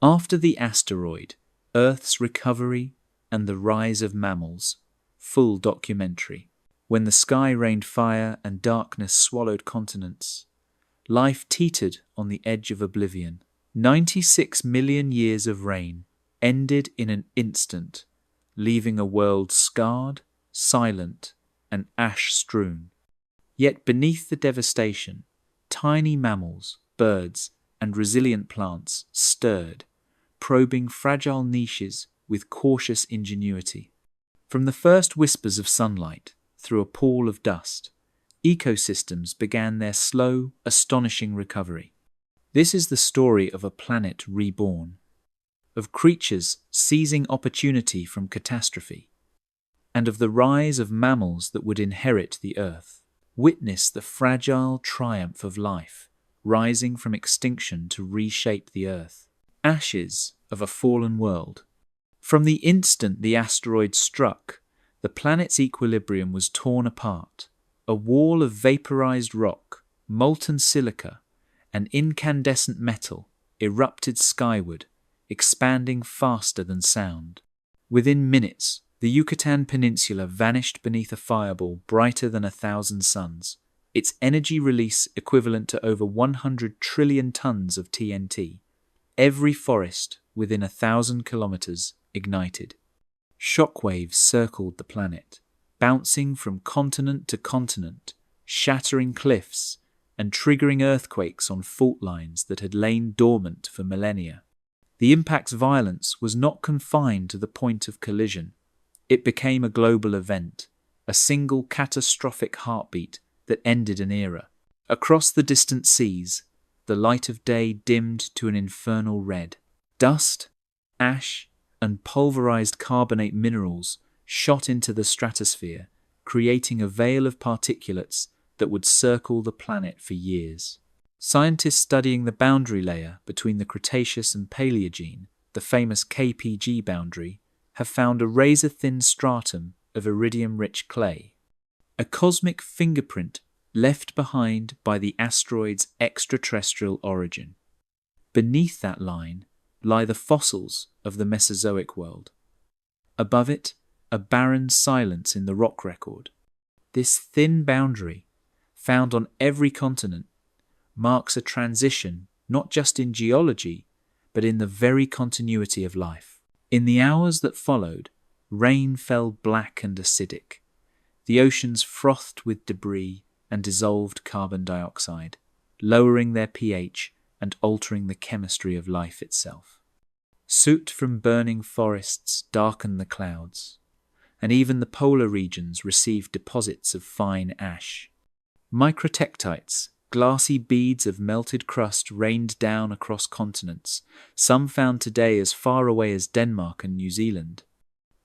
After the asteroid, Earth's recovery and the rise of mammals. Full documentary. When the sky rained fire and darkness swallowed continents, life teetered on the edge of oblivion. 96 million years of rain ended in an instant, leaving a world scarred, silent, and ash-strewn. Yet beneath the devastation, tiny mammals, birds, and resilient plants stirred, probing fragile niches with cautious ingenuity. From the first whispers of sunlight through a pall of dust, ecosystems began their slow, astonishing recovery. This is the story of a planet reborn, of creatures seizing opportunity from catastrophe, and of the rise of mammals that would inherit the Earth. Witness the fragile triumph of life, rising from extinction to reshape the Earth. Ashes of a fallen world. From the instant the asteroid struck, the planet's equilibrium was torn apart. A wall of vaporized rock, molten silica, and incandescent metal erupted skyward, expanding faster than sound. Within minutes, the Yucatan Peninsula vanished beneath a fireball brighter than 1,000 suns, its energy release equivalent to over 100 trillion tons of TNT. Every forest within 1,000 kilometers ignited. Shockwaves circled the planet, bouncing from continent to continent, shattering cliffs and triggering earthquakes on fault lines that had lain dormant for millennia. The impact's violence was not confined to the point of collision. It became a global event, a single catastrophic heartbeat that ended an era. Across the distant seas, the light of day dimmed to an infernal red. Dust, ash, and pulverized carbonate minerals shot into the stratosphere, creating a veil of particulates that would circle the planet for years. Scientists studying the boundary layer between the Cretaceous and Paleogene, the famous KPG boundary, have found a razor-thin stratum of iridium-rich clay, a cosmic fingerprint left behind by the asteroid's extraterrestrial origin. Beneath that line lie the fossils of the Mesozoic world. Above it, a barren silence in the rock record. This thin boundary, found on every continent, marks a transition not just in geology, but in the very continuity of life. In the hours that followed, rain fell black and acidic. The oceans frothed with debris and dissolved carbon dioxide, lowering their pH and altering the chemistry of life itself. Soot from burning forests darkened the clouds, and even the polar regions received deposits of fine ash. Microtectites, glassy beads of melted crust, rained down across continents, some found today as far away as Denmark and New Zealand.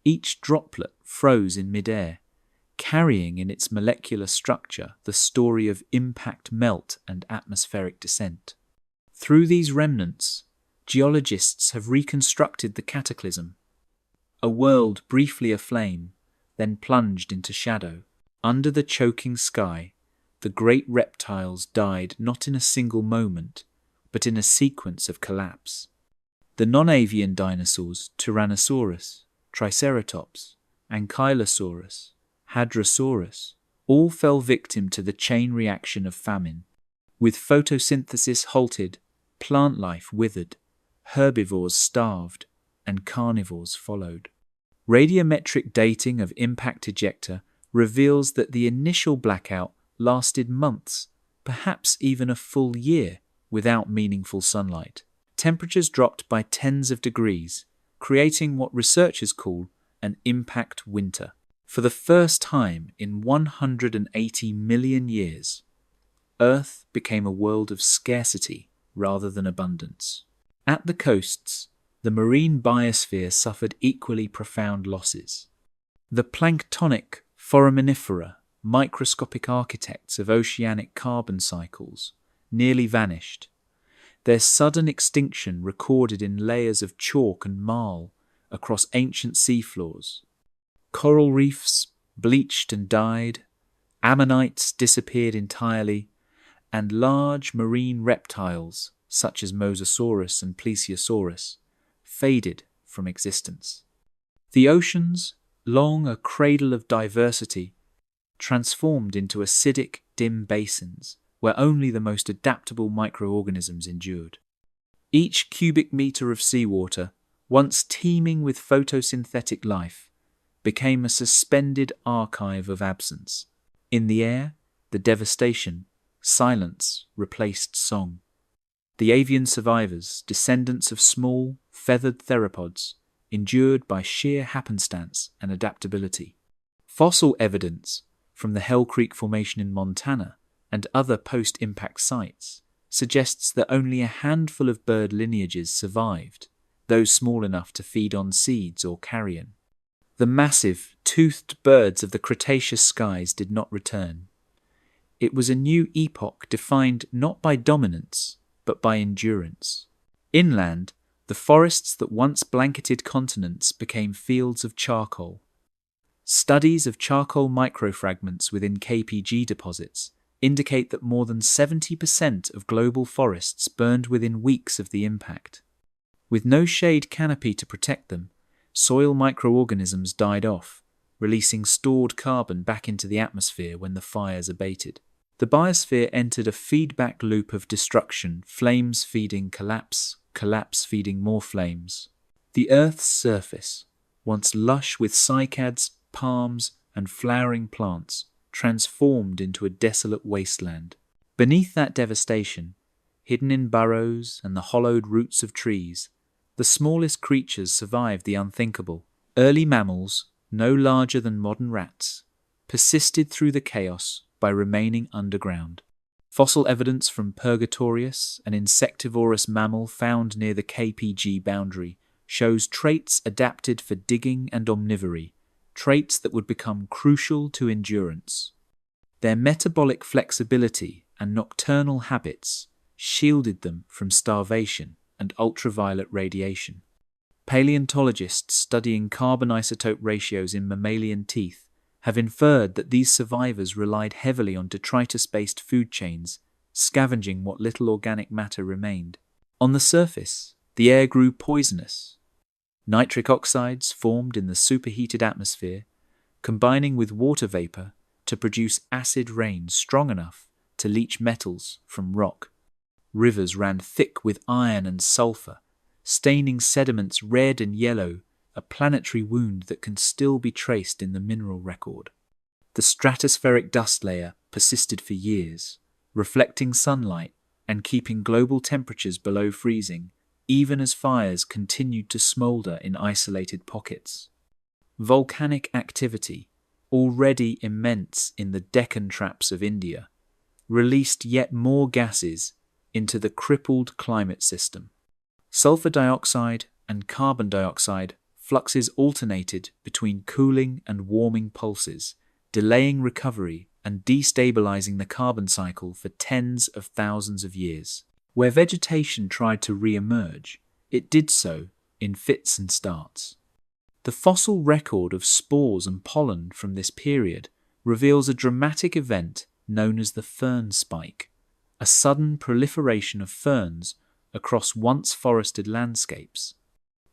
Each droplet froze in midair, carrying in its molecular structure the story of impact melt and atmospheric descent. Through these remnants, geologists have reconstructed the cataclysm. A world briefly aflame, then plunged into shadow. Under the choking sky, the great reptiles died not in a single moment, but in a sequence of collapse. The non-avian dinosaurs, Tyrannosaurus, Triceratops, Ankylosaurus, Hadrosaurus, all fell victim to the chain reaction of famine. With photosynthesis halted, plant life withered, herbivores starved, and carnivores followed. Radiometric dating of impact ejecta reveals that the initial blackout lasted months, perhaps even a full year, without meaningful sunlight. Temperatures dropped by tens of degrees, creating what researchers call an impact winter. For the first time in 180 million years, Earth became a world of scarcity rather than abundance. At the coasts, the marine biosphere suffered equally profound losses. The planktonic foraminifera, microscopic architects of oceanic carbon cycles, nearly vanished, their sudden extinction recorded in layers of chalk and marl across ancient seafloors. Coral reefs bleached and died, ammonites disappeared entirely, and large marine reptiles, such as Mosasaurus and Plesiosaurus, faded from existence. The oceans, long a cradle of diversity, transformed into acidic, dim basins where only the most adaptable microorganisms endured. Each cubic meter of seawater, once teeming with photosynthetic life, became a suspended archive of absence. In the air, the devastation, silence replaced song. The avian survivors, descendants of small, feathered theropods, endured by sheer happenstance and adaptability. Fossil evidence from the Hell Creek Formation in Montana and other post-impact sites suggests that only a handful of bird lineages survived, those small enough to feed on seeds or carrion. The massive, toothed birds of the Cretaceous skies did not return. It was a new epoch defined not by dominance, but by endurance. Inland, the forests that once blanketed continents became fields of charcoal. Studies of charcoal microfragments within KPG deposits indicate that more than 70% of global forests burned within weeks of the impact. With no shade canopy to protect them, soil microorganisms died off, releasing stored carbon back into the atmosphere when the fires abated. The biosphere entered a feedback loop of destruction, flames feeding collapse, collapse feeding more flames. The Earth's surface, once lush with cycads, palms, and flowering plants, transformed into a desolate wasteland. Beneath that devastation, hidden in burrows and the hollowed roots of trees, the smallest creatures survived the unthinkable. Early mammals, no larger than modern rats, persisted through the chaos by remaining underground. Fossil evidence from Purgatorius, an insectivorous mammal found near the KPG boundary, shows traits adapted for digging and omnivory, traits that would become crucial to endurance. Their metabolic flexibility and nocturnal habits shielded them from starvation and ultraviolet radiation. Paleontologists studying carbon isotope ratios in mammalian teeth have inferred that these survivors relied heavily on detritus-based food chains, scavenging what little organic matter remained. On the surface, the air grew poisonous. Nitric oxides formed in the superheated atmosphere, combining with water vapor to produce acid rain strong enough to leach metals from rock. Rivers ran thick with iron and sulfur, staining sediments red and yellow, a planetary wound that can still be traced in the mineral record. The stratospheric dust layer persisted for years, reflecting sunlight and keeping global temperatures below freezing, even as fires continued to smolder in isolated pockets. Volcanic activity, already immense in the Deccan Traps of India, released yet more gases into the crippled climate system. Sulfur dioxide and carbon dioxide fluxes alternated between cooling and warming pulses, delaying recovery and destabilizing the carbon cycle for tens of thousands of years. Where vegetation tried to re-emerge, it did so in fits and starts. The fossil record of spores and pollen from this period reveals a dramatic event known as the fern spike, a sudden proliferation of ferns across once forested landscapes.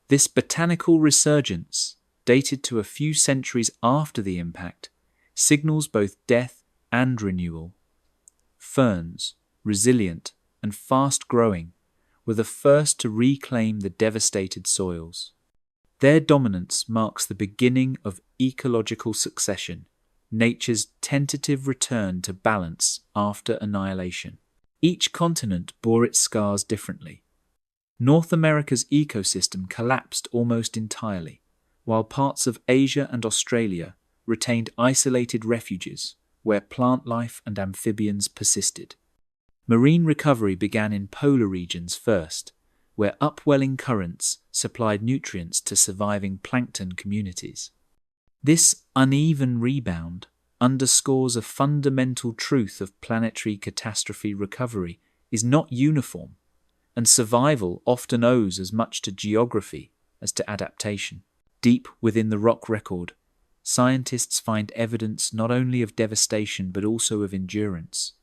This botanical resurgence, dated to a few centuries after the impact, signals both death and renewal. Ferns, resilient and fast-growing, were the first to reclaim the devastated soils. Their dominance marks the beginning of ecological succession, nature's tentative return to balance after annihilation. Each continent bore its scars differently. North America's ecosystem collapsed almost entirely, while parts of Asia and Australia retained isolated refuges where plant life and amphibians persisted. Marine recovery began in polar regions first, where upwelling currents supplied nutrients to surviving plankton communities. This uneven rebound underscores a fundamental truth of planetary catastrophe recovery is not uniform, and survival often owes as much to geography as to adaptation. Deep within the rock record, scientists find evidence not only of devastation but also of endurance.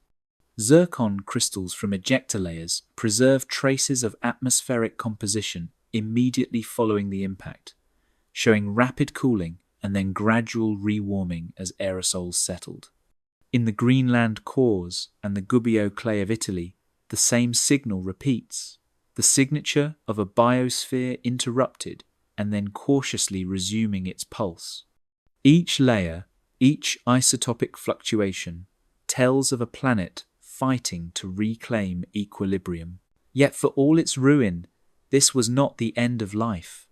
Zircon crystals from ejecta layers preserve traces of atmospheric composition immediately following the impact, showing rapid cooling and then gradual rewarming as aerosols settled. In the Greenland cores and the Gubbio clay of Italy, the same signal repeats, the signature of a biosphere interrupted and then cautiously resuming its pulse. Each layer, each isotopic fluctuation, tells of a planet fighting to reclaim equilibrium. Yet for all its ruin, this was not the end of life,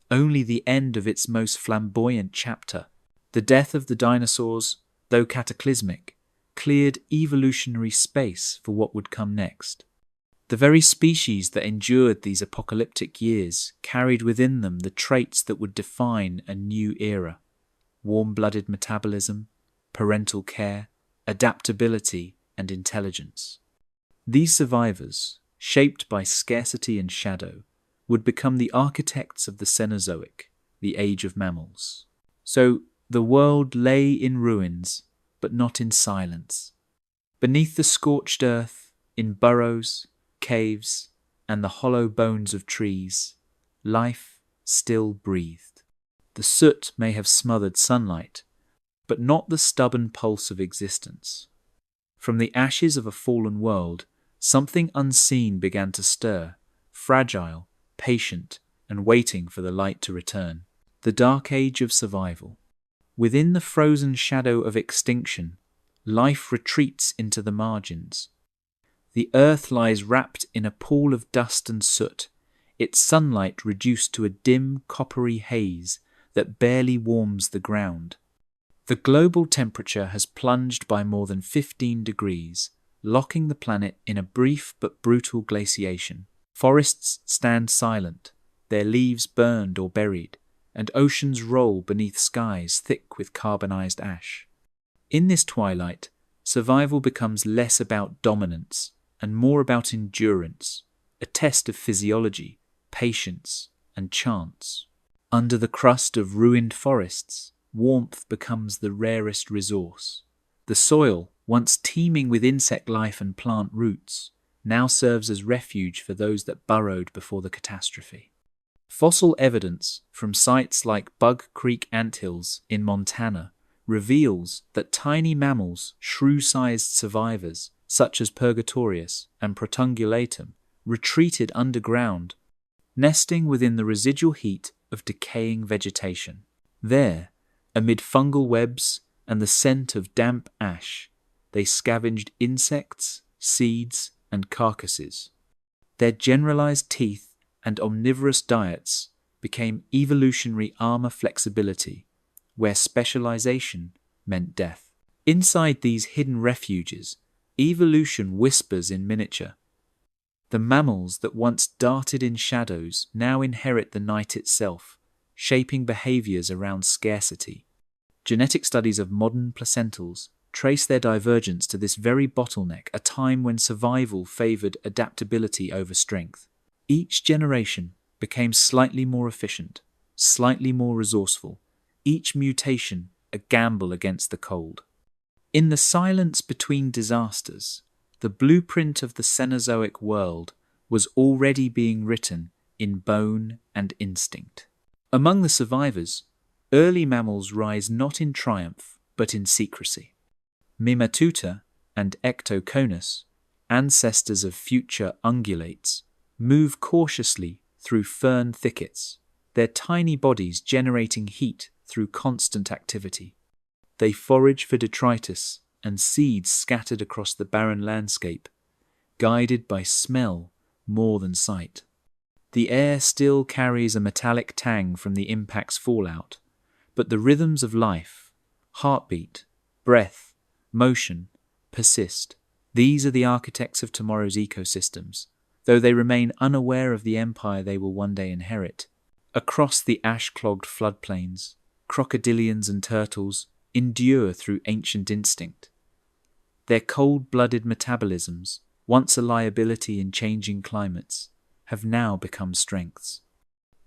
only the end of its most flamboyant chapter. The death of the dinosaurs, though cataclysmic, cleared evolutionary space for what would come next. The very species that endured these apocalyptic years carried within them the traits that would define a new era: warm-blooded metabolism, parental care, adaptability, and intelligence. These survivors, shaped by scarcity and shadow, would become the architects of the Cenozoic, the age of mammals. So the world lay in ruins, but not in silence. Beneath the scorched earth, in burrows, caves, and the hollow bones of trees, life still breathed. The soot may have smothered sunlight, but not the stubborn pulse of existence. From the ashes of a fallen world, something unseen began to stir, fragile, patient, and waiting for the light to return. The dark age of survival. Within the frozen shadow of extinction, life retreats into the margins. The earth lies wrapped in a pool of dust and soot, its sunlight reduced to a dim, coppery haze that barely warms the ground. The global temperature has plunged by more than 15 degrees, locking the planet in a brief but brutal glaciation. Forests stand silent, their leaves burned or buried, and oceans roll beneath skies thick with carbonized ash. In this twilight, survival becomes less about dominance and more about endurance, a test of physiology, patience, and chance. Under the crust of ruined forests, warmth becomes the rarest resource. The soil, once teeming with insect life and plant roots, now serves as refuge for those that burrowed before the catastrophe. Fossil evidence from sites like Bug Creek Anthills in Montana reveals that tiny mammals, shrew-sized survivors such as Purgatorius and Protungulatum, retreated underground, nesting within the residual heat of decaying vegetation. There, amid fungal webs and the scent of damp ash, they scavenged insects, seeds, and carcasses. Their generalized teeth and omnivorous diets became evolutionary armor flexibility, where specialization meant death. Inside these hidden refuges, evolution whispers in miniature. The mammals that once darted in shadows now inherit the night itself, shaping behaviors around scarcity. Genetic studies of modern placentals trace their divergence to this very bottleneck, a time when survival favored adaptability over strength. Each generation became slightly more efficient, slightly more resourceful, each mutation a gamble against the cold. In the silence between disasters, the blueprint of the Cenozoic world was already being written in bone and instinct. Among the survivors, early mammals rise not in triumph, but in secrecy. Mimatuta and Ectoconus, ancestors of future ungulates, move cautiously through fern thickets, their tiny bodies generating heat through constant activity. They forage for detritus and seeds scattered across the barren landscape, guided by smell more than sight. The air still carries a metallic tang from the impact's fallout, but the rhythms of life, heartbeat, breath, motion, persist. These are the architects of tomorrow's ecosystems, though they remain unaware of the empire they will one day inherit. Across the ash-clogged floodplains, crocodilians and turtles endure through ancient instinct. Their cold-blooded metabolisms, once a liability in changing climates, have now become strengths.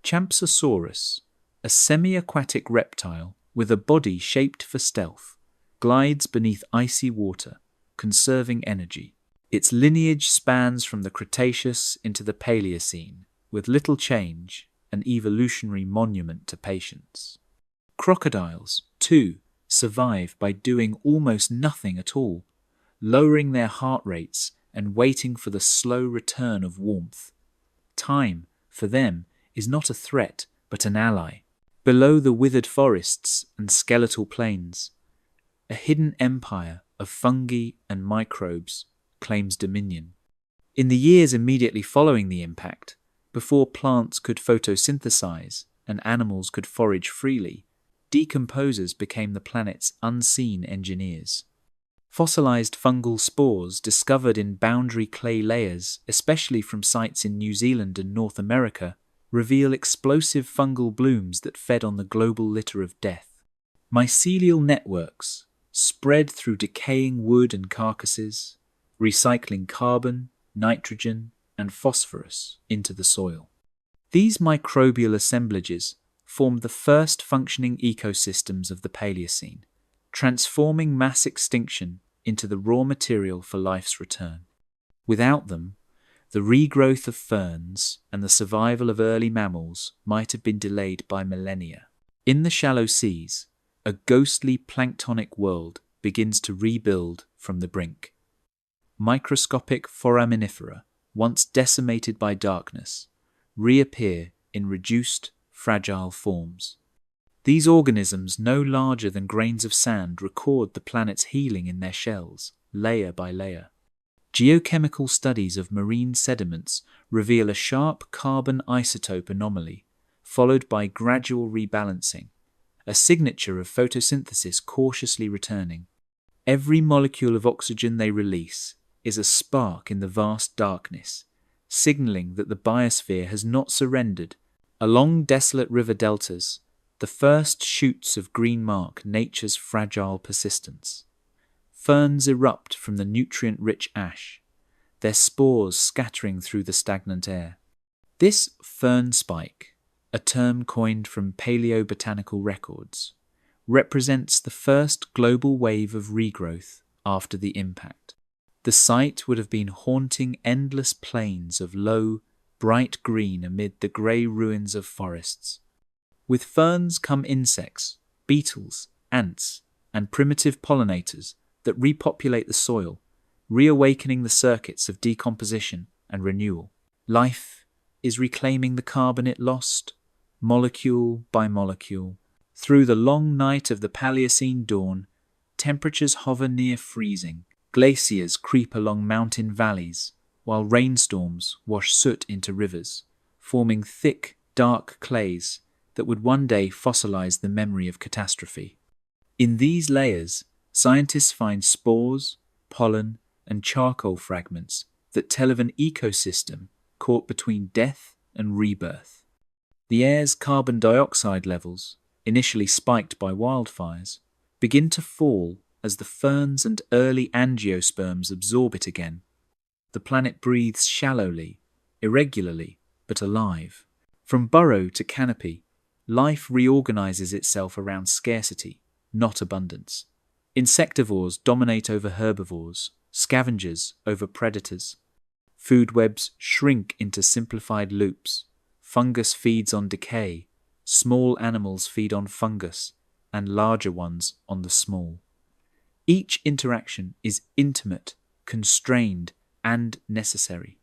Champsosaurus, a semi-aquatic reptile with a body shaped for stealth, glides beneath icy water, conserving energy. Its lineage spans from the Cretaceous into the Paleocene, with little change, an evolutionary monument to patience. Crocodiles, too, survive by doing almost nothing at all, lowering their heart rates and waiting for the slow return of warmth. Time, for them, is not a threat but an ally. Below the withered forests and skeletal plains, a hidden empire of fungi and microbes claims dominion. In the years immediately following the impact, before plants could photosynthesize and animals could forage freely, decomposers became the planet's unseen engineers. Fossilized fungal spores discovered in boundary clay layers, especially from sites in New Zealand and North America, reveal explosive fungal blooms that fed on the global litter of death. Mycelial networks spread through decaying wood and carcasses, recycling carbon, nitrogen, and phosphorus into the soil. These microbial assemblages formed the first functioning ecosystems of the Paleocene, transforming mass extinction into the raw material for life's return. Without them, the regrowth of ferns and the survival of early mammals might have been delayed by millennia. In the shallow seas, a ghostly planktonic world begins to rebuild from the brink. Microscopic foraminifera, once decimated by darkness, reappear in reduced, fragile forms. These organisms, no larger than grains of sand, record the planet's healing in their shells, layer by layer. Geochemical studies of marine sediments reveal a sharp carbon isotope anomaly, followed by gradual rebalancing, a signature of photosynthesis cautiously returning. Every molecule of oxygen they release is a spark in the vast darkness, signaling that the biosphere has not surrendered. Along desolate river deltas, the first shoots of green mark nature's fragile persistence. Ferns erupt from the nutrient-rich ash, their spores scattering through the stagnant air. This fern spike, a term coined from paleobotanical records, represents the first global wave of regrowth after the impact. The site would have been haunting endless plains of low, bright green amid the grey ruins of forests. With ferns come insects, beetles, ants, and primitive pollinators that repopulate the soil, reawakening the circuits of decomposition and renewal. Life is reclaiming the carbon it lost, molecule by molecule. Through the long night of the Paleocene dawn, temperatures hover near freezing. Glaciers creep along mountain valleys, while rainstorms wash soot into rivers, forming thick, dark clays that would one day fossilize the memory of catastrophe. In these layers, scientists find spores, pollen, and charcoal fragments that tell of an ecosystem caught between death and rebirth. The air's carbon dioxide levels, initially spiked by wildfires, begin to fall as the ferns and early angiosperms absorb it again. The planet breathes shallowly, irregularly, but alive. From burrow to canopy, life reorganizes itself around scarcity, not abundance. Insectivores dominate over herbivores, scavengers over predators. Food webs shrink into simplified loops. Fungus feeds on decay, small animals feed on fungus, and larger ones on the small. Each interaction is intimate, constrained, and necessary.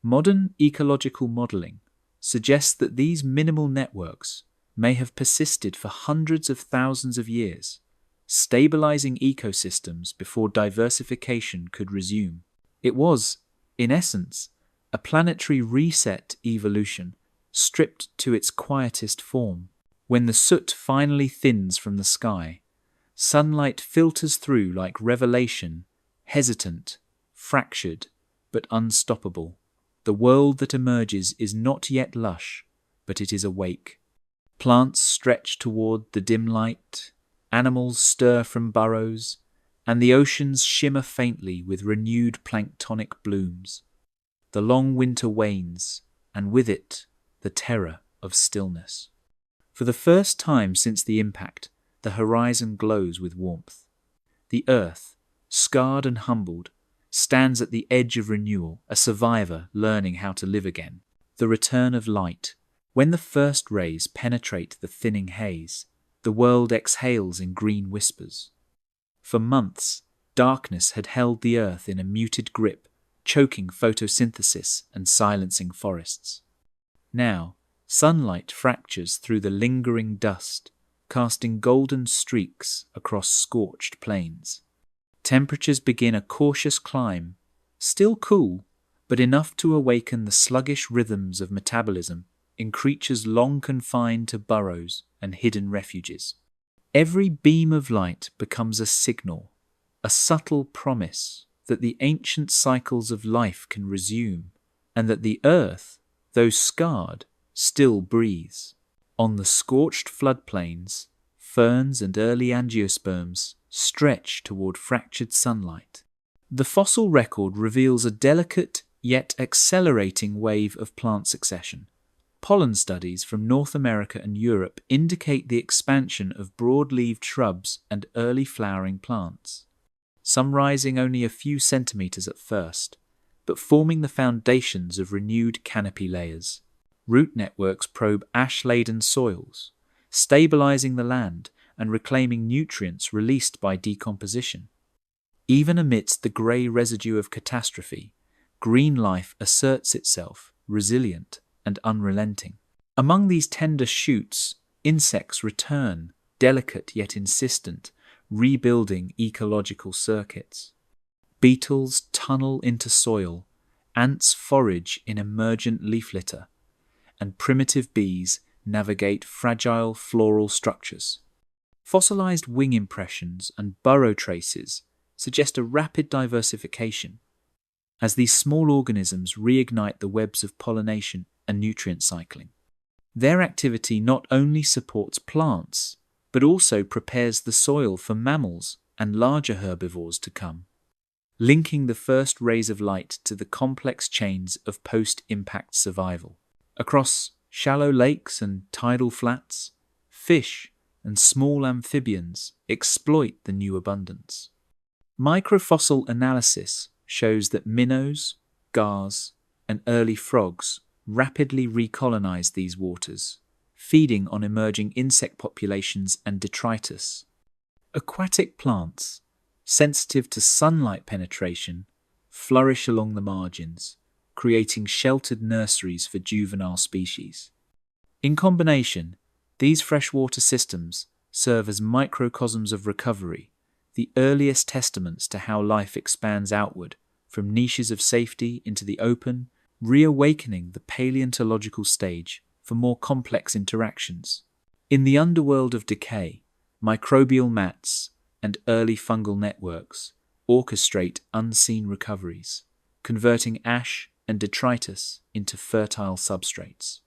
Modern ecological modelling suggests that these minimal networks may have persisted for hundreds of thousands of years, stabilizing ecosystems before diversification could resume. It was, in essence, a planetary reset evolution stripped to its quietest form. When the soot finally thins from the sky, sunlight filters through like revelation, hesitant, fractured, but unstoppable. The world that emerges is not yet lush, but it is awake. Plants stretch toward the dim light, animals stir from burrows, and the oceans shimmer faintly with renewed planktonic blooms. The long winter wanes, and with it, the terror of stillness. For the first time since the impact, the horizon glows with warmth. The earth, scarred and humbled, stands at the edge of renewal, a survivor learning how to live again. The return of light. When the first rays penetrate the thinning haze, the world exhales in green whispers. For months, darkness had held the earth in a muted grip, choking photosynthesis and silencing forests. Now, sunlight fractures through the lingering dust, casting golden streaks across scorched plains. Temperatures begin a cautious climb, still cool, but enough to awaken the sluggish rhythms of metabolism in creatures long confined to burrows and hidden refuges. Every beam of light becomes a signal, a subtle promise that the ancient cycles of life can resume, and that the earth, though scarred, still breathes. On the scorched floodplains, ferns and early angiosperms stretch toward fractured sunlight. The fossil record reveals a delicate yet accelerating wave of plant succession. Pollen studies from North America and Europe indicate the expansion of broad-leaved shrubs and early flowering plants, some rising only a few centimeters at first, but forming the foundations of renewed canopy layers. Root networks probe ash-laden soils, stabilizing the land and reclaiming nutrients released by decomposition. Even amidst the grey residue of catastrophe, green life asserts itself, resilient and unrelenting. Among these tender shoots, insects return, delicate yet insistent, rebuilding ecological circuits. Beetles tunnel into soil, ants forage in emergent leaf litter, and primitive bees navigate fragile floral structures. Fossilized wing impressions and burrow traces suggest a rapid diversification, as these small organisms reignite the webs of pollination and nutrient cycling. Their activity not only supports plants, but also prepares the soil for mammals and larger herbivores to come, linking the first rays of light to the complex chains of post-impact survival. Across shallow lakes and tidal flats, fish and small amphibians exploit the new abundance. Microfossil analysis shows that minnows, gars, and early frogs rapidly recolonize these waters, feeding on emerging insect populations and detritus. Aquatic plants, sensitive to sunlight penetration, flourish along the margins, creating sheltered nurseries for juvenile species. In combination, these freshwater systems serve as microcosms of recovery, the earliest testaments to how life expands outward from niches of safety into the open, reawakening the paleontological stage for more complex interactions. In the underworld of decay, microbial mats and early fungal networks orchestrate unseen recoveries, converting ash and detritus into fertile substrates.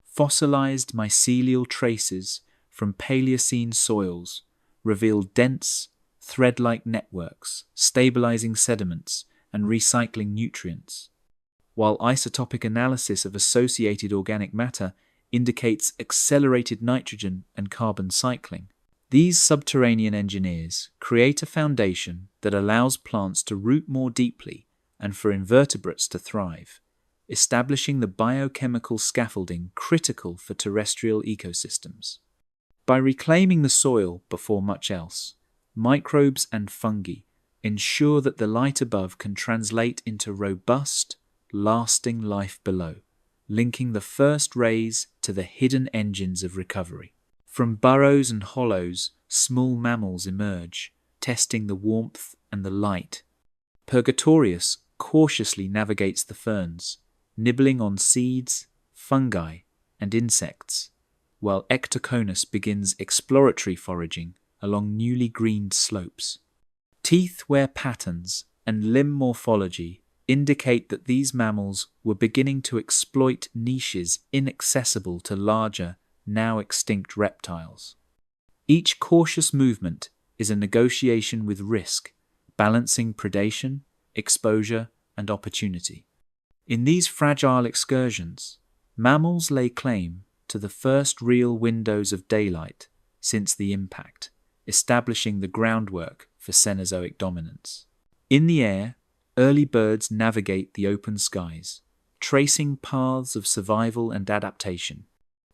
Fossilized mycelial traces from Paleocene soils reveal dense, thread-like networks, stabilizing sediments and recycling nutrients, while isotopic analysis of associated organic matter indicates accelerated nitrogen and carbon cycling. These subterranean engineers create a foundation that allows plants to root more deeply and for invertebrates to thrive, establishing the biochemical scaffolding critical for terrestrial ecosystems. By reclaiming the soil before much else, microbes and fungi ensure that the light above can translate into robust, lasting life below, linking the first rays to the hidden engines of recovery. From burrows and hollows, small mammals emerge, testing the warmth and the light. Purgatorius cautiously navigates the ferns, nibbling on seeds, fungi, and insects, while Ectoconus begins exploratory foraging along newly greened slopes. Teeth wear patterns and limb morphology indicate that these mammals were beginning to exploit niches inaccessible to larger, now extinct reptiles. Each cautious movement is a negotiation with risk, balancing predation, exposure, and opportunity. In these fragile excursions, mammals lay claim to the first real windows of daylight since the impact, establishing the groundwork for Cenozoic dominance. In the air, early birds navigate the open skies, tracing paths of survival and adaptation.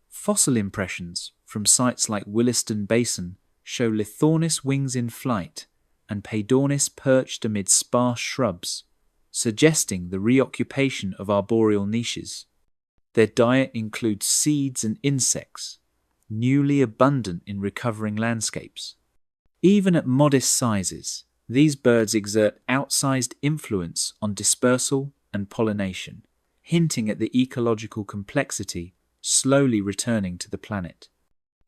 Fossil impressions from sites like Williston Basin show Lithornis wings in flight and Paedornis perched amid sparse shrubs, suggesting the reoccupation of arboreal niches. Their diet includes seeds and insects, newly abundant in recovering landscapes. Even at modest sizes, these birds exert outsized influence on dispersal and pollination, hinting at the ecological complexity slowly returning to the planet.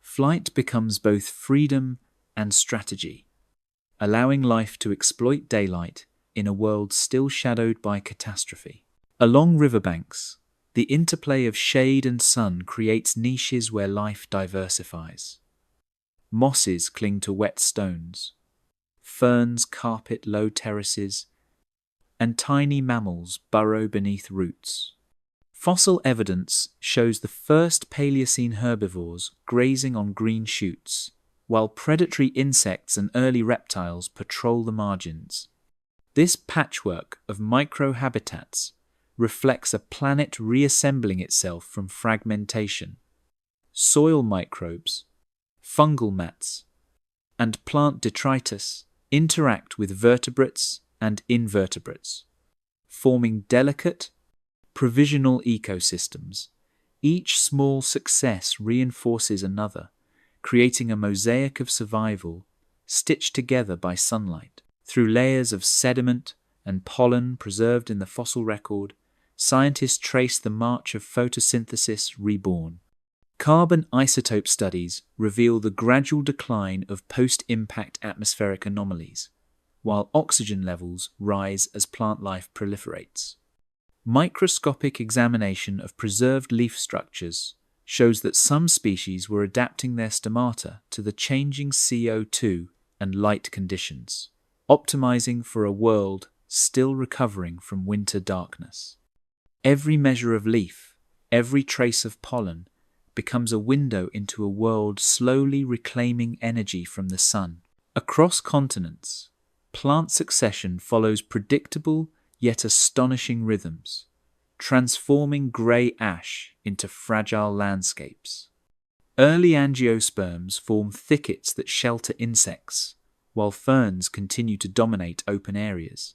Flight becomes both freedom and strategy, allowing life to exploit daylight in a world still shadowed by catastrophe. Along riverbanks, the interplay of shade and sun creates niches where life diversifies. Mosses cling to wet stones, ferns carpet low terraces, and tiny mammals burrow beneath roots. Fossil evidence shows the first Paleocene herbivores grazing on green shoots, while predatory insects and early reptiles patrol the margins. This patchwork of microhabitats reflects a planet reassembling itself from fragmentation. Soil microbes, fungal mats, and plant detritus interact with vertebrates and invertebrates, forming delicate, provisional ecosystems. Each small success reinforces another, creating a mosaic of survival stitched together by sunlight. Through layers of sediment and pollen preserved in the fossil record, scientists trace the march of photosynthesis reborn. Carbon isotope studies reveal the gradual decline of post-impact atmospheric anomalies, while oxygen levels rise as plant life proliferates. Microscopic examination of preserved leaf structures shows that some species were adapting their stomata to the changing CO2 and light conditions, optimizing for a world still recovering from winter darkness. Every measure of leaf, every trace of pollen, becomes a window into a world slowly reclaiming energy from the sun. Across continents, plant succession follows predictable yet astonishing rhythms, transforming grey ash into fragile landscapes. Early angiosperms form thickets that shelter insects, while ferns continue to dominate open areas.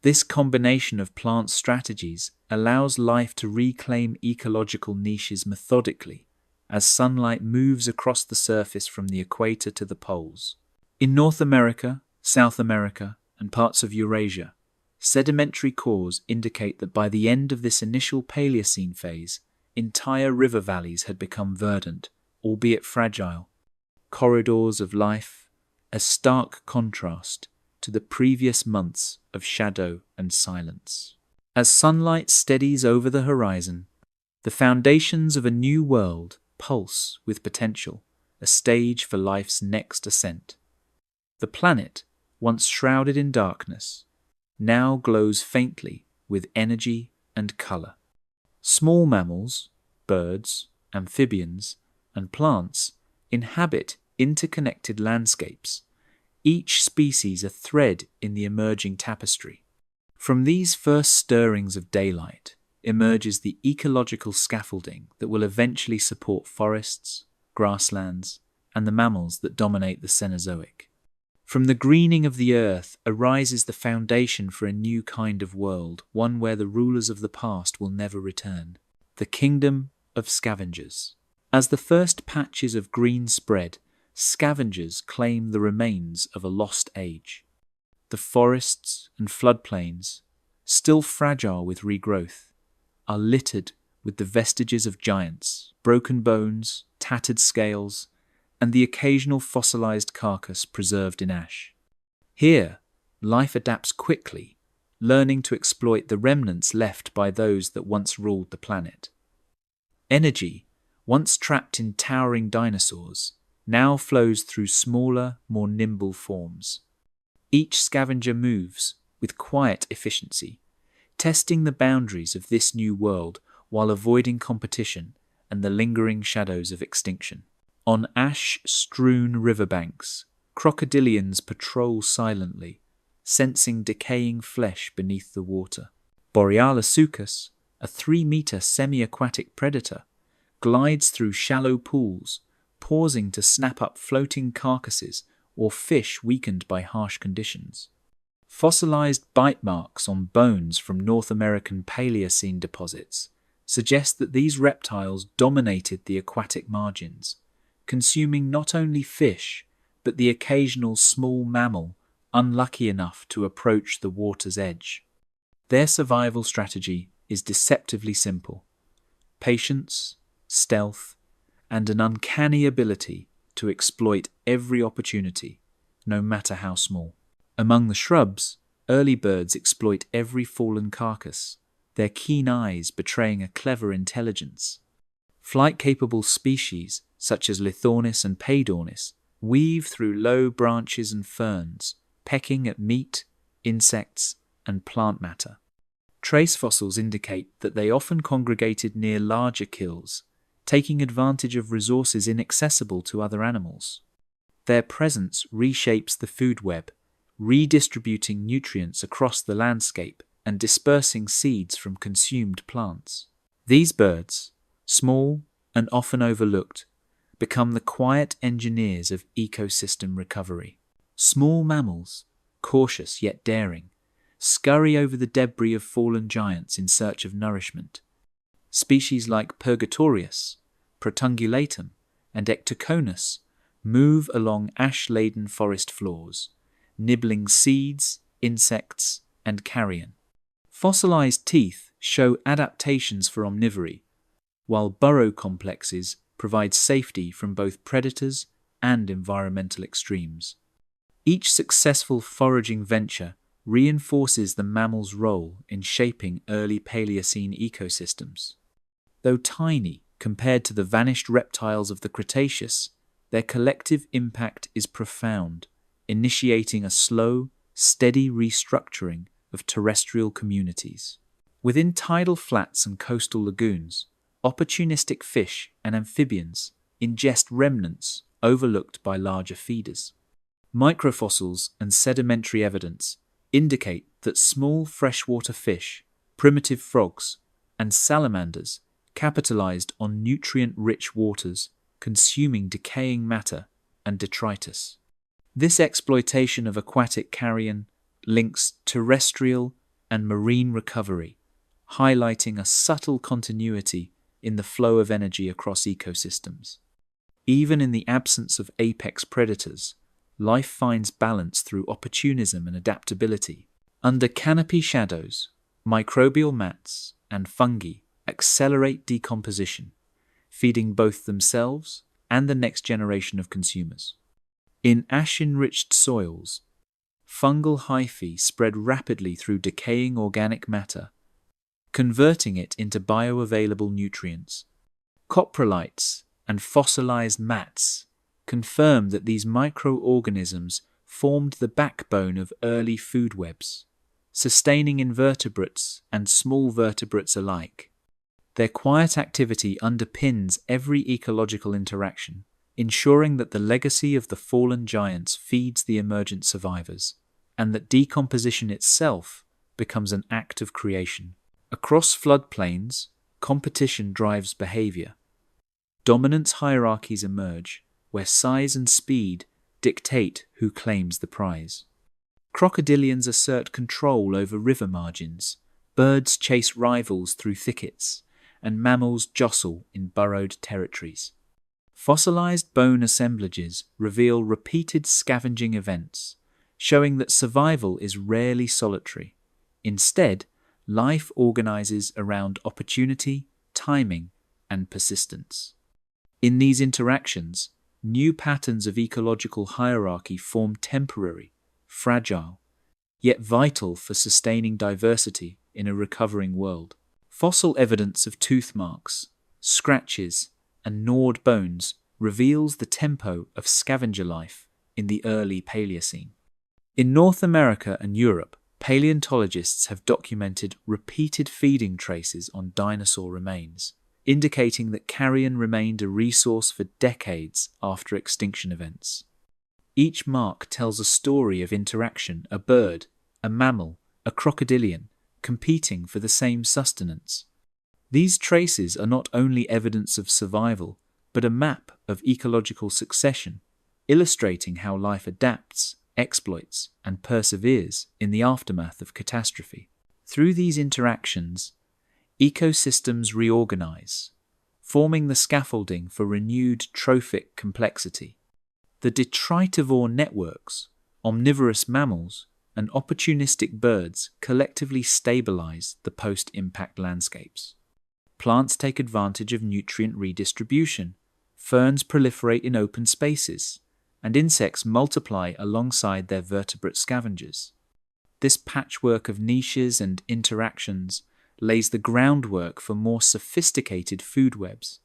This combination of plant strategies allows life to reclaim ecological niches methodically as sunlight moves across the surface from the equator to the poles. In North America, South America, and parts of Eurasia, sedimentary cores indicate that by the end of this initial Paleocene phase, entire river valleys had become verdant, albeit fragile, corridors of life, a stark contrast to the previous months of shadow and silence. As sunlight steadies over the horizon, the foundations of a new world pulse with potential, a stage for life's next ascent. The planet, once shrouded in darkness, now glows faintly with energy and colour. Small mammals, birds, amphibians, and plants inhabit interconnected landscapes, each species a thread in the emerging tapestry. From these first stirrings of daylight emerges the ecological scaffolding that will eventually support forests, grasslands, and the mammals that dominate the Cenozoic. From the greening of the earth arises the foundation for a new kind of world, one where the rulers of the past will never return. The kingdom of scavengers. As the first patches of green spread, scavengers claim the remains of a lost age. The forests and floodplains, still fragile with regrowth, are littered with the vestiges of giants, broken bones, tattered scales, and the occasional fossilized carcass preserved in ash. Here, life adapts quickly, learning to exploit the remnants left by those that once ruled the planet. Energy, once trapped in towering dinosaurs, now flows through smaller, more nimble forms. Each scavenger moves with quiet efficiency, testing the boundaries of this new world while avoiding competition and the lingering shadows of extinction. On ash-strewn riverbanks, crocodilians patrol silently, sensing decaying flesh beneath the water. Borealis sucus, a 3-meter semi-aquatic predator, glides through shallow pools, pausing to snap up floating carcasses or fish weakened by harsh conditions. Fossilized bite marks on bones from North American Paleocene deposits suggest that these reptiles dominated the aquatic margins, consuming not only fish, but the occasional small mammal unlucky enough to approach the water's edge. Their survival strategy is deceptively simple: patience, stealth, and an uncanny ability to exploit every opportunity, no matter how small. Among the shrubs, early birds exploit every fallen carcass, their keen eyes betraying a clever intelligence. Flight-capable species, such as Lithornis and Paedornis, weave through low branches and ferns, pecking at meat, insects, and plant matter. Trace fossils indicate that they often congregated near larger kills, taking advantage of resources inaccessible to other animals. Their presence reshapes the food web, redistributing nutrients across the landscape and dispersing seeds from consumed plants. These birds, small and often overlooked, become the quiet engineers of ecosystem recovery. Small mammals, cautious yet daring, scurry over the debris of fallen giants in search of nourishment. Species like Purgatorius, Protungulatum, and Ectoconus move along ash-laden forest floors, nibbling seeds, insects, and carrion. Fossilized teeth show adaptations for omnivory, while burrow complexes provide safety from both predators and environmental extremes. Each successful foraging venture reinforces the mammal's role in shaping early Paleocene ecosystems. Though tiny compared to the vanished reptiles of the Cretaceous, their collective impact is profound, initiating a slow, steady restructuring of terrestrial communities. Within tidal flats and coastal lagoons, opportunistic fish and amphibians ingest remnants overlooked by larger feeders. Microfossils and sedimentary evidence indicate that small freshwater fish, primitive frogs, and salamanders capitalized on nutrient-rich waters, consuming decaying matter and detritus. This exploitation of aquatic carrion links terrestrial and marine recovery, highlighting a subtle continuity in the flow of energy across ecosystems. Even in the absence of apex predators, life finds balance through opportunism and adaptability. Under canopy shadows, microbial mats and fungi accelerate decomposition, feeding both themselves and the next generation of consumers. In ash-enriched soils, fungal hyphae spread rapidly through decaying organic matter, converting it into bioavailable nutrients. Coprolites and fossilized mats confirm that these microorganisms formed the backbone of early food webs, sustaining invertebrates and small vertebrates alike. Their quiet activity underpins every ecological interaction, ensuring that the legacy of the fallen giants feeds the emergent survivors, and that decomposition itself becomes an act of creation. Across floodplains, competition drives behavior. Dominance hierarchies emerge, where size and speed dictate who claims the prize. Crocodilians assert control over river margins, birds chase rivals through thickets, and mammals jostle in burrowed territories. Fossilized bone assemblages reveal repeated scavenging events, showing that survival is rarely solitary. Instead, life organizes around opportunity, timing, and persistence. In these interactions, new patterns of ecological hierarchy form temporary, fragile, yet vital for sustaining diversity in a recovering world. Fossil evidence of tooth marks, scratches, and gnawed bones reveals the tempo of scavenger life in the early Paleocene. In North America and Europe, paleontologists have documented repeated feeding traces on dinosaur remains, indicating that carrion remained a resource for decades after extinction events. Each mark tells a story of interaction: a bird, a mammal, a crocodilian, competing for the same sustenance. These traces are not only evidence of survival, but a map of ecological succession, illustrating how life adapts, exploits, and perseveres in the aftermath of catastrophe. Through these interactions, ecosystems reorganize, forming the scaffolding for renewed trophic complexity. The detritivore networks, omnivorous mammals, and opportunistic birds collectively stabilize the post-impact landscapes. Plants take advantage of nutrient redistribution, ferns proliferate in open spaces, and insects multiply alongside their vertebrate scavengers. This patchwork of niches and interactions lays the groundwork for more sophisticated food webs,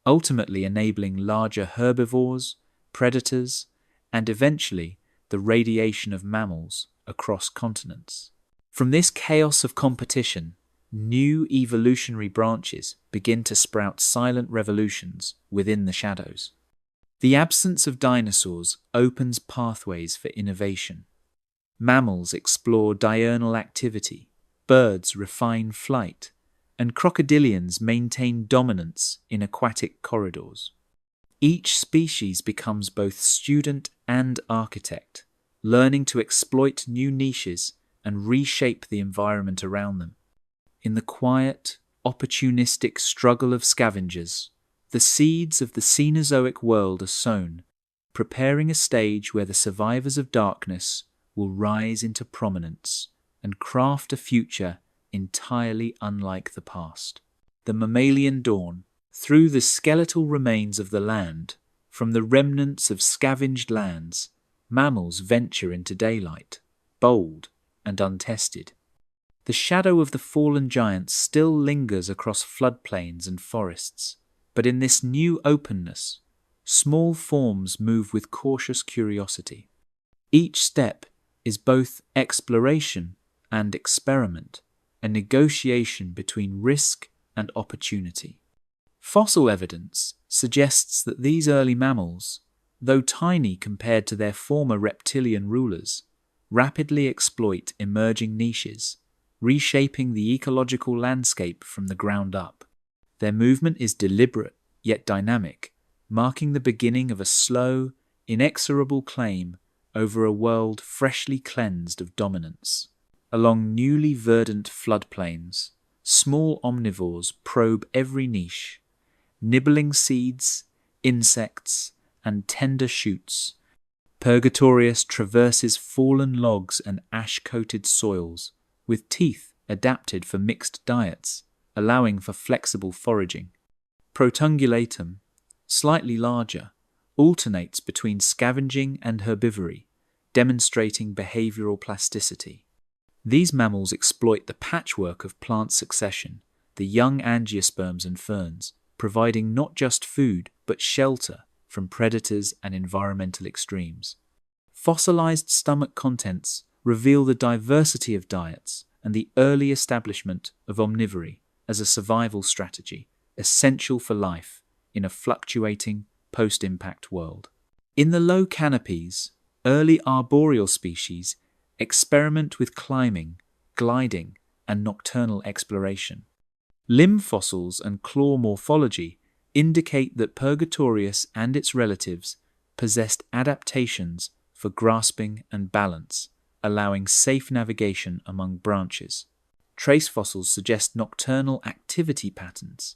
ultimately enabling larger herbivores, predators, and eventually the radiation of mammals across continents. From this chaos of competition, new evolutionary branches begin to sprout silent revolutions within the shadows. The absence of dinosaurs opens pathways for innovation. Mammals explore diurnal activity, birds refine flight, and crocodilians maintain dominance in aquatic corridors. Each species becomes both student and architect, learning to exploit new niches and reshape the environment around them. In the quiet, opportunistic struggle of scavengers, the seeds of the Cenozoic world are sown, preparing a stage where the survivors of darkness will rise into prominence and craft a future entirely unlike the past. The mammalian dawn, through the skeletal remains of the land, from the remnants of scavenged lands, mammals venture into daylight, bold and untested. The shadow of the fallen giants still lingers across floodplains and forests, but in this new openness, small forms move with cautious curiosity. Each step is both exploration and experiment, a negotiation between risk and opportunity. Fossil evidence suggests that these early mammals, though tiny compared to their former reptilian rulers, rapidly exploit emerging niches, reshaping the ecological landscape from the ground up. Their movement is deliberate yet dynamic, marking the beginning of a slow, inexorable claim over a world freshly cleansed of dominance. Along newly verdant floodplains, small omnivores probe every niche, nibbling seeds, insects, and tender shoots. Purgatorius traverses fallen logs and ash-coated soils, with teeth adapted for mixed diets, allowing for flexible foraging. Protungulatum, slightly larger, alternates between scavenging and herbivory, demonstrating behavioral plasticity. These mammals exploit the patchwork of plant succession, the young angiosperms and ferns, providing not just food but shelter from predators and environmental extremes. Fossilized stomach contents reveal the diversity of diets and the early establishment of omnivory as a survival strategy, essential for life in a fluctuating post-impact world. In the low canopies, early arboreal species experiment with climbing, gliding, and nocturnal exploration. Limb fossils and claw morphology indicate that Purgatorius and its relatives possessed adaptations for grasping and balance, allowing safe navigation among branches. Trace fossils suggest nocturnal activity patterns,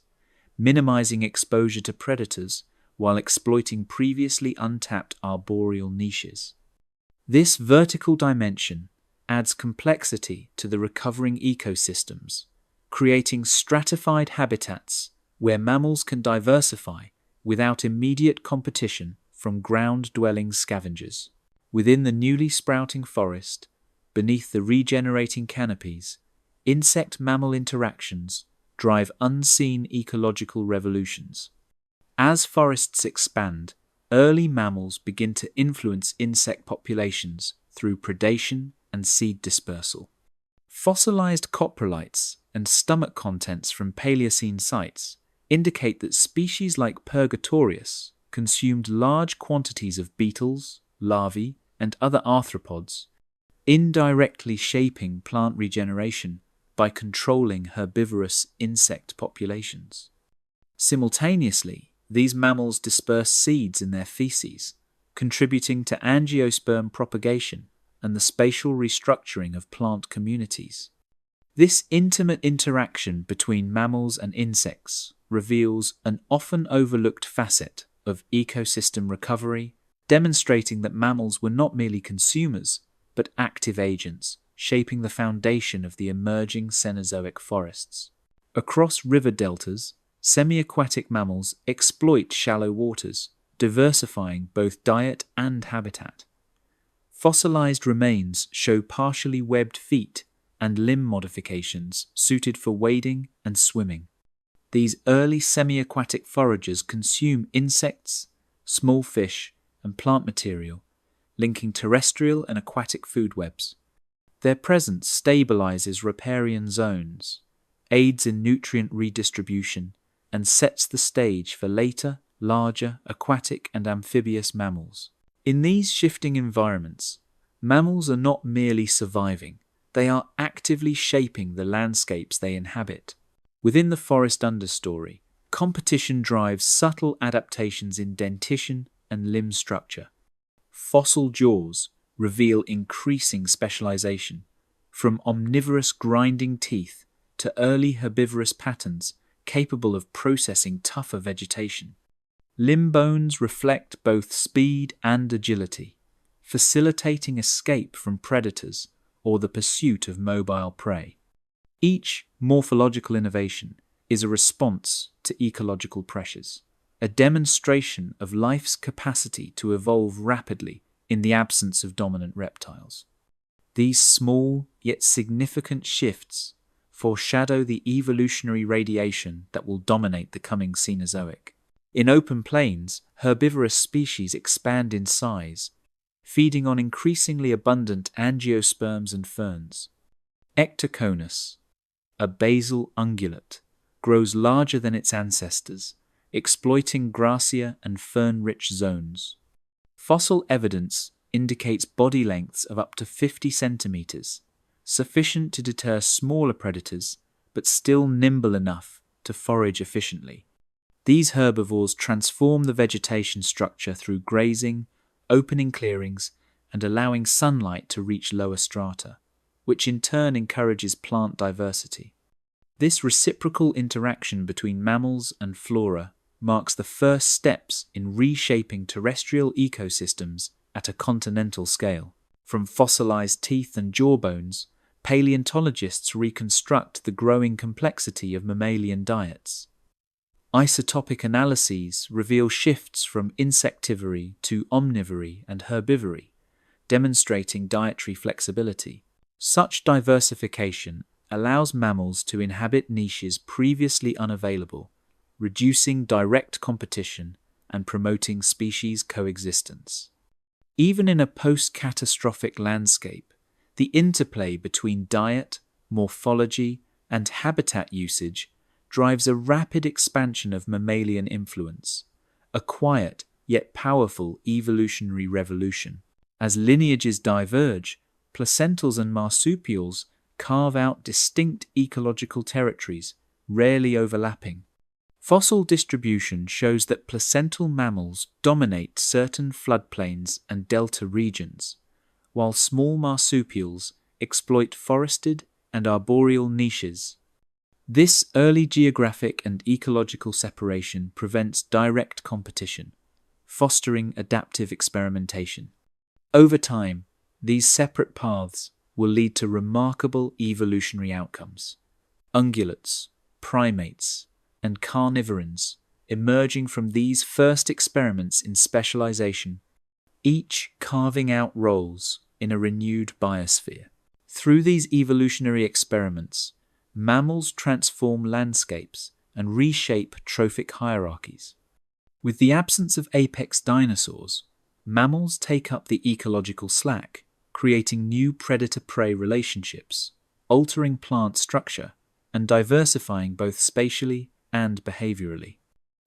minimizing exposure to predators while exploiting previously untapped arboreal niches. This vertical dimension adds complexity to the recovering ecosystems, creating stratified habitats where mammals can diversify without immediate competition from ground-dwelling scavengers. Within the newly sprouting forest, beneath the regenerating canopies, insect-mammal interactions drive unseen ecological revolutions. As forests expand, early mammals begin to influence insect populations through predation and seed dispersal. Fossilized coprolites and stomach contents from Paleocene sites indicate that species like Purgatorius consumed large quantities of beetles, larvae, and other arthropods, indirectly shaping plant regeneration by controlling herbivorous insect populations. Simultaneously, these mammals disperse seeds in their feces, contributing to angiosperm propagation and the spatial restructuring of plant communities. This intimate interaction between mammals and insects reveals an often overlooked facet of ecosystem recovery, demonstrating that mammals were not merely consumers, but active agents, shaping the foundation of the emerging Cenozoic forests. Across river deltas, semi-aquatic mammals exploit shallow waters, diversifying both diet and habitat. Fossilized remains show partially webbed feet and limb modifications suited for wading and swimming. These early semi-aquatic foragers consume insects, small fish, and plant material, linking terrestrial and aquatic food webs. Their presence stabilizes riparian zones, aids in nutrient redistribution, and sets the stage for later, larger aquatic and amphibious mammals. In these shifting environments, mammals are not merely surviving, they are actively shaping the landscapes they inhabit. Within the forest understory, competition drives subtle adaptations in dentition and limb structure. Fossil jaws reveal increasing specialization, from omnivorous grinding teeth to early herbivorous patterns capable of processing tougher vegetation. Limb bones reflect both speed and agility, facilitating escape from predators or the pursuit of mobile prey. Each morphological innovation is a response to ecological pressures, a demonstration of life's capacity to evolve rapidly in the absence of dominant reptiles. These small yet significant shifts foreshadow the evolutionary radiation that will dominate the coming Cenozoic. In open plains, herbivorous species expand in size, feeding on increasingly abundant angiosperms and ferns. Ectoconus, a basal ungulate, grows larger than its ancestors, exploiting grassy and fern-rich zones. Fossil evidence indicates body lengths of up to 50 centimeters, sufficient to deter smaller predators, but still nimble enough to forage efficiently. These herbivores transform the vegetation structure through grazing, opening clearings, and allowing sunlight to reach lower strata, which in turn encourages plant diversity. This reciprocal interaction between mammals and flora marks the first steps in reshaping terrestrial ecosystems at a continental scale. From fossilized teeth and jawbones, paleontologists reconstruct the growing complexity of mammalian diets. Isotopic analyses reveal shifts from insectivory to omnivory and herbivory, demonstrating dietary flexibility. Such diversification allows mammals to inhabit niches previously unavailable, reducing direct competition and promoting species coexistence. Even in a post-catastrophic landscape, the interplay between diet, morphology, and habitat usage drives a rapid expansion of mammalian influence, a quiet yet powerful evolutionary revolution. As lineages diverge, placentals and marsupials carve out distinct ecological territories, rarely overlapping. Fossil distribution shows that placental mammals dominate certain floodplains and delta regions, while small marsupials exploit forested and arboreal niches. This early geographic and ecological separation prevents direct competition, fostering adaptive experimentation. Over time, these separate paths will lead to remarkable evolutionary outcomes. Ungulates, primates, and carnivorans emerging from these first experiments in specialization, each carving out roles in a renewed biosphere. Through these evolutionary experiments, mammals transform landscapes and reshape trophic hierarchies. With the absence of apex dinosaurs, mammals take up the ecological slack, creating new predator-prey relationships, altering plant structure, and diversifying both spatially and behaviorally.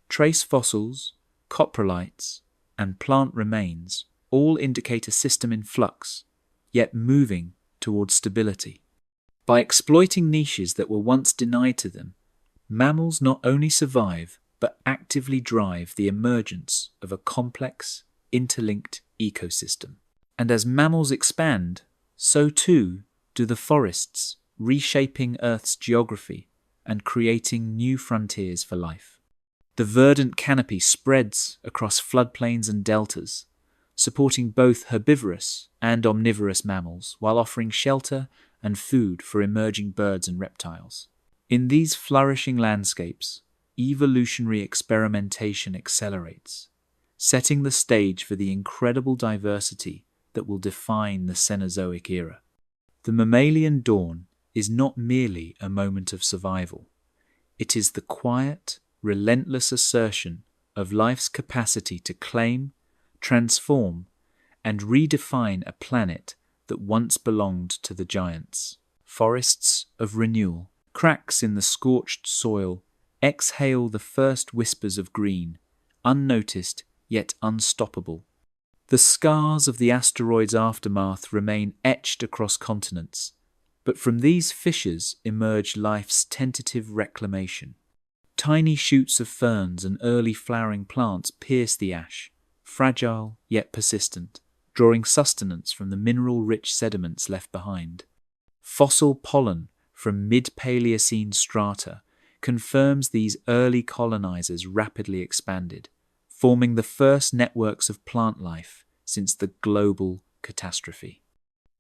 Trace fossils, coprolites, and plant remains all indicate a system in flux, yet moving towards stability. By exploiting niches that were once denied to them, mammals not only survive but actively drive the emergence of a complex, interlinked ecosystem. And as mammals expand, so too do the forests, reshaping Earth's geography and creating new frontiers for life. The verdant canopy spreads across floodplains and deltas, supporting both herbivorous and omnivorous mammals while offering shelter and food for emerging birds and reptiles. In these flourishing landscapes, evolutionary experimentation accelerates, setting the stage for the incredible diversity that will define the Cenozoic era. The mammalian dawn is not merely a moment of survival. It is the quiet, relentless assertion of life's capacity to claim, transform, and redefine a planet that once belonged to the giants. Forests of renewal, cracks in the scorched soil, exhale the first whispers of green, unnoticed yet unstoppable. The scars of the asteroid's aftermath remain etched across continents, but from these fissures emerge life's tentative reclamation. Tiny shoots of ferns and early flowering plants pierce the ash, fragile yet persistent, drawing sustenance from the mineral-rich sediments left behind. Fossil pollen from mid-Paleocene strata confirms these early colonizers rapidly expanded, forming the first networks of plant life since the global catastrophe.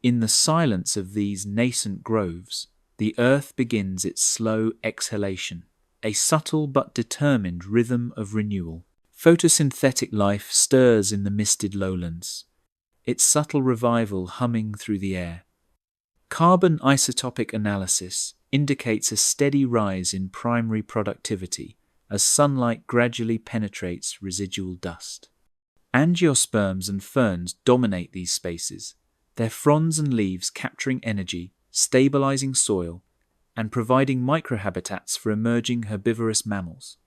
In the silence of these nascent groves, the earth begins its slow exhalation, a subtle but determined rhythm of renewal. Photosynthetic life stirs in the misted lowlands, its subtle revival humming through the air. Carbon isotopic analysis indicates a steady rise in primary productivity as sunlight gradually penetrates residual dust. Angiosperms and ferns dominate these spaces, their fronds and leaves capturing energy, stabilizing soil, and providing microhabitats for emerging herbivorous mammals.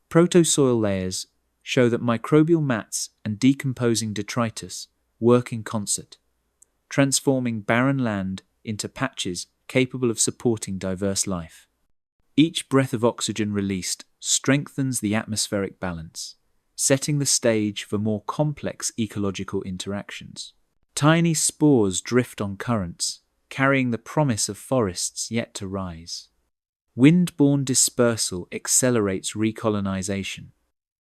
Protosoil layers show that microbial mats and decomposing detritus work in concert, transforming barren land into patches capable of supporting diverse life. Each breath of oxygen released strengthens the atmospheric balance, setting the stage for more complex ecological interactions. Tiny spores drift on currents, carrying the promise of forests yet to rise. Wind-borne dispersal accelerates recolonization,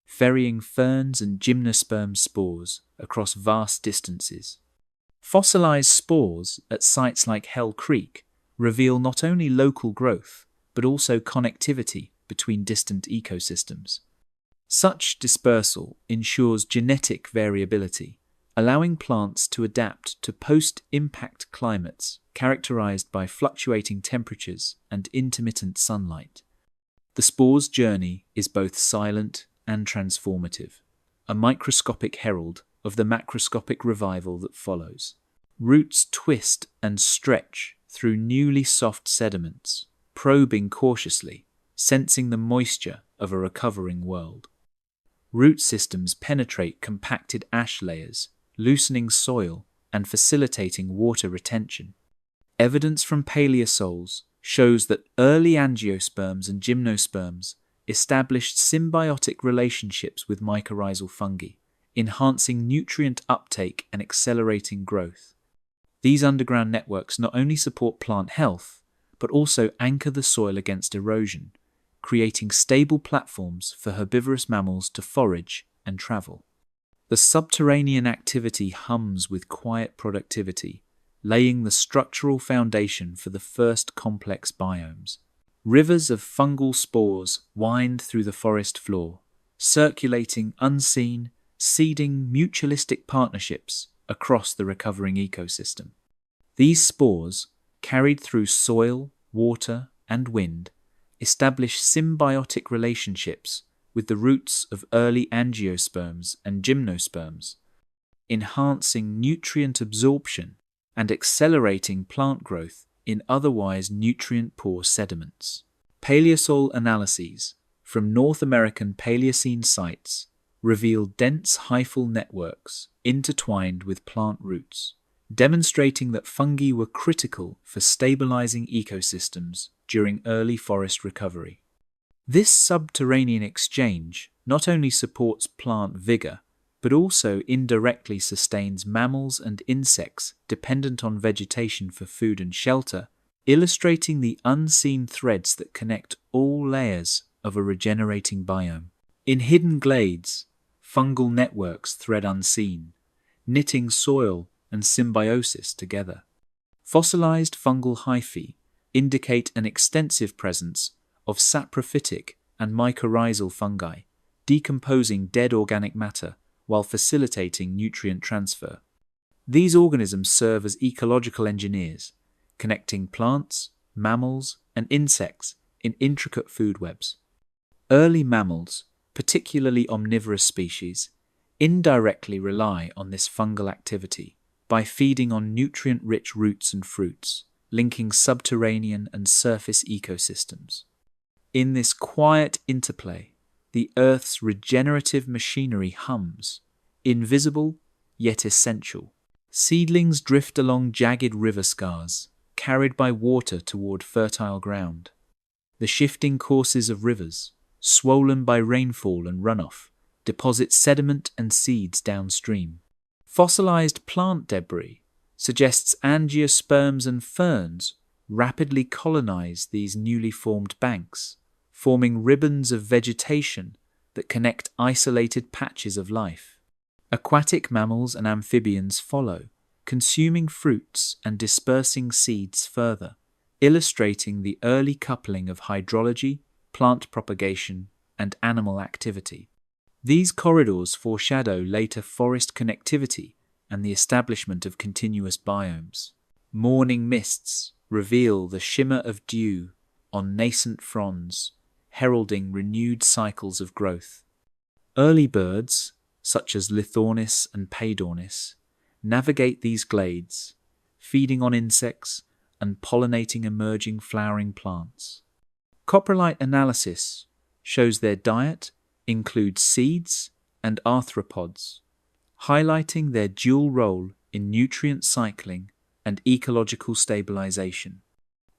ferrying ferns and gymnosperm spores across vast distances. Fossilized spores at sites like Hell Creek reveal not only local growth, but also connectivity between distant ecosystems. Such dispersal ensures genetic variability, allowing plants to adapt to post-impact climates characterized by fluctuating temperatures and intermittent sunlight. The spore's journey is both silent and transformative, a microscopic herald of the macroscopic revival that follows. Roots twist and stretch through newly soft sediments, probing cautiously, sensing the moisture of a recovering world. Root systems penetrate compacted ash layers, loosening soil and facilitating water retention. Evidence from paleosols shows that early angiosperms and gymnosperms established symbiotic relationships with mycorrhizal fungi, enhancing nutrient uptake and accelerating growth. These underground networks not only support plant health, but also anchor the soil against erosion, creating stable platforms for herbivorous mammals to forage and travel. The subterranean activity hums with quiet productivity, laying the structural foundation for the first complex biomes. Rivers of fungal spores wind through the forest floor, circulating unseen, seeding mutualistic partnerships across the recovering ecosystem. These spores, carried through soil, water, and wind, establish symbiotic relationships with the roots of early angiosperms and gymnosperms, enhancing nutrient absorption and accelerating plant growth in otherwise nutrient-poor sediments. Paleosol analyses from North American Paleocene sites reveal dense hyphal networks intertwined with plant roots, demonstrating that fungi were critical for stabilizing ecosystems during early forest recovery. This subterranean exchange not only supports plant vigor, but also indirectly sustains mammals and insects dependent on vegetation for food and shelter, illustrating the unseen threads that connect all layers of a regenerating biome. In hidden glades, fungal networks thread unseen, knitting soil and symbiosis together. Fossilized fungal hyphae indicate an extensive presence of saprophytic and mycorrhizal fungi, decomposing dead organic matter while facilitating nutrient transfer. These organisms serve as ecological engineers, connecting plants, mammals, and insects in intricate food webs. Early mammals, particularly omnivorous species, indirectly rely on this fungal activity by feeding on nutrient-rich roots and fruits, linking subterranean and surface ecosystems. In this quiet interplay, the Earth's regenerative machinery hums, invisible yet essential. Seedlings drift along jagged river scars, carried by water toward fertile ground. The shifting courses of rivers, swollen by rainfall and runoff, deposit sediment and seeds downstream. Fossilized plant debris suggests angiosperms and ferns rapidly colonize these newly formed banks, forming ribbons of vegetation that connect isolated patches of life. Aquatic mammals and amphibians follow, consuming fruits and dispersing seeds further, illustrating the early coupling of hydrology, plant propagation, and animal activity. These corridors foreshadow later forest connectivity and the establishment of continuous biomes. Morning mists reveal the shimmer of dew on nascent fronds, heralding renewed cycles of growth. Early birds, such as Lithornis and Paedornis, navigate these glades, feeding on insects and pollinating emerging flowering plants. Coprolite analysis shows their diet includes seeds and arthropods, highlighting their dual role in nutrient cycling and ecological stabilization.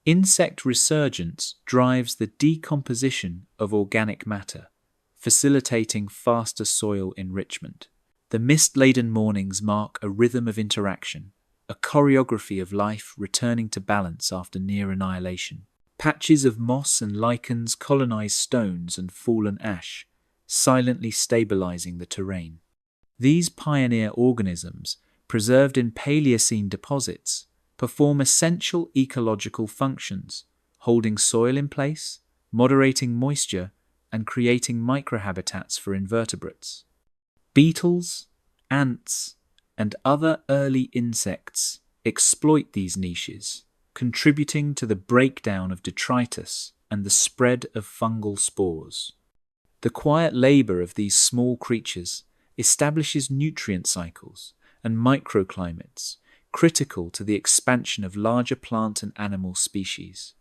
Insect resurgence drives the decomposition of organic matter, facilitating faster soil enrichment. The mist-laden mornings mark a rhythm of interaction, a choreography of life returning to balance after near annihilation. Patches of moss and lichens colonize stones and fallen ash, silently stabilizing the terrain. These pioneer organisms, preserved in Paleocene deposits, perform essential ecological functions, holding soil in place, moderating moisture, and creating microhabitats for invertebrates. Beetles, ants, and other early insects exploit these niches, contributing to the breakdown of detritus and the spread of fungal spores. The quiet labor of these small creatures establishes nutrient cycles and microclimates critical to the expansion of larger plant and animal species.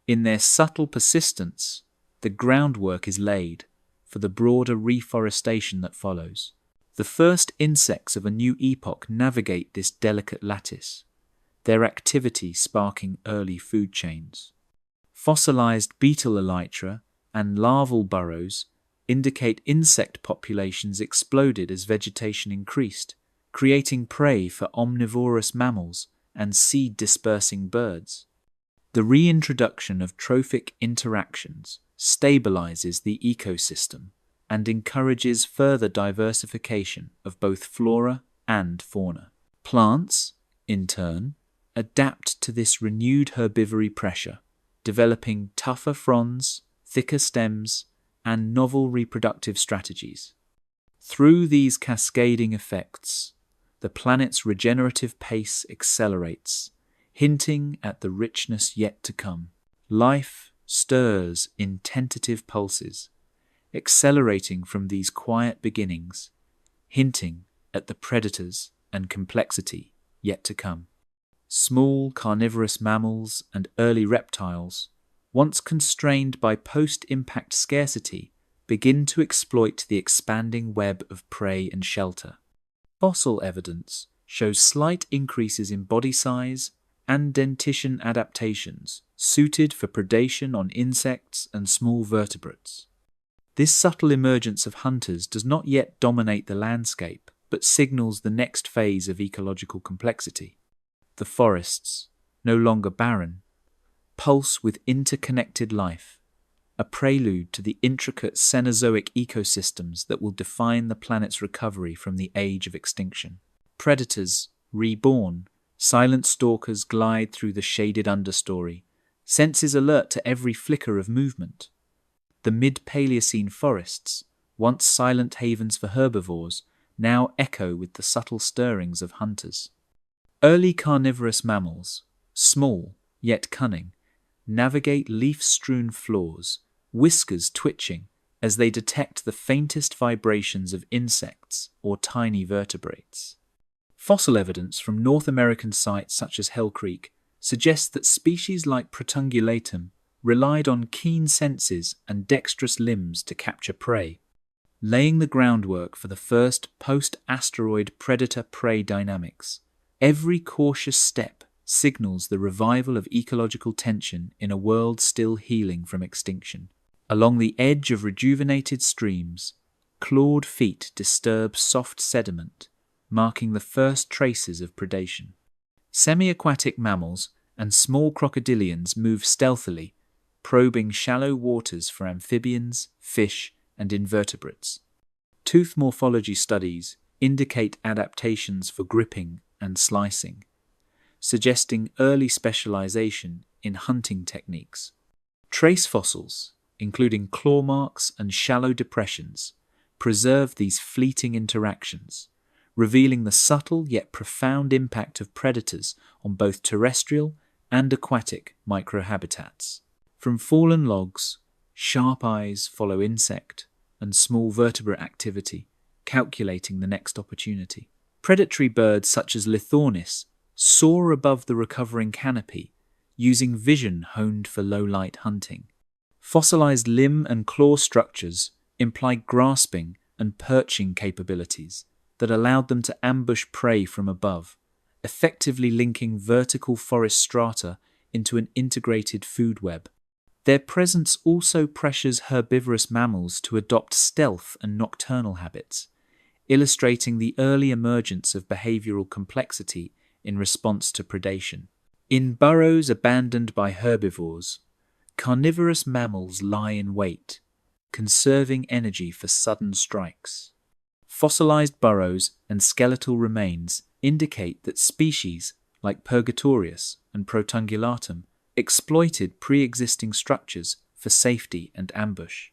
In their subtle persistence, the groundwork is laid for the broader reforestation that follows. The first insects of a new epoch navigate this delicate lattice, their activity sparking early food chains. Fossilized beetle elytra and larval burrows indicate insect populations exploded as vegetation increased, creating prey for omnivorous mammals and seed-dispersing birds. The reintroduction of trophic interactions stabilizes the ecosystem and encourages further diversification of both flora and fauna. Plants, in turn, adapt to this renewed herbivory pressure, developing tougher fronds, thicker stems, and novel reproductive strategies. Through these cascading effects, the planet's regenerative pace accelerates, hinting at the richness yet to come. Life stirs in tentative pulses, accelerating from these quiet beginnings, hinting at the predators and complexity yet to come. Small carnivorous mammals and early reptiles, once constrained by post-impact scarcity, begin to exploit the expanding web of prey and shelter. Fossil evidence shows slight increases in body size and dentition adaptations suited for predation on insects and small vertebrates. This subtle emergence of hunters does not yet dominate the landscape, but signals the next phase of ecological complexity. The forests, no longer barren, pulse with interconnected life, a prelude to the intricate Cenozoic ecosystems that will define the planet's recovery from the age of extinction. Predators, reborn, silent stalkers glide through the shaded understory, senses alert to every flicker of movement. The mid-Paleocene forests, once silent havens for herbivores, now echo with the subtle stirrings of hunters. Early carnivorous mammals, small yet cunning, navigate leaf-strewn floors, whiskers twitching as they detect the faintest vibrations of insects or tiny vertebrates. Fossil evidence from North American sites such as Hell Creek suggests that species like Protungulatum relied on keen senses and dexterous limbs to capture prey, laying the groundwork for the first post-asteroid predator-prey dynamics. Every cautious step signals the revival of ecological tension in a world still healing from extinction. Along the edge of rejuvenated streams, clawed feet disturb soft sediment, marking the first traces of predation. Semi-aquatic mammals and small crocodilians move stealthily, probing shallow waters for amphibians, fish, and invertebrates. Tooth morphology studies indicate adaptations for gripping and slicing, suggesting early specialization in hunting techniques. Trace fossils, including claw marks and shallow depressions, preserve these fleeting interactions, revealing the subtle yet profound impact of predators on both terrestrial and aquatic microhabitats. From fallen logs, sharp eyes follow insect and small vertebrate activity, calculating the next opportunity. Predatory birds such as Lithornis soar above the recovering canopy, using vision honed for low-light hunting. Fossilized limb and claw structures imply grasping and perching capabilities that allowed them to ambush prey from above, effectively linking vertical forest strata into an integrated food web. Their presence also pressures herbivorous mammals to adopt stealth and nocturnal habits, illustrating the early emergence of behavioral complexity in response to predation. In burrows abandoned by herbivores, carnivorous mammals lie in wait, conserving energy for sudden strikes. Fossilized burrows and skeletal remains indicate that species like Purgatorius and Protungulatum exploited pre-existing structures for safety and ambush.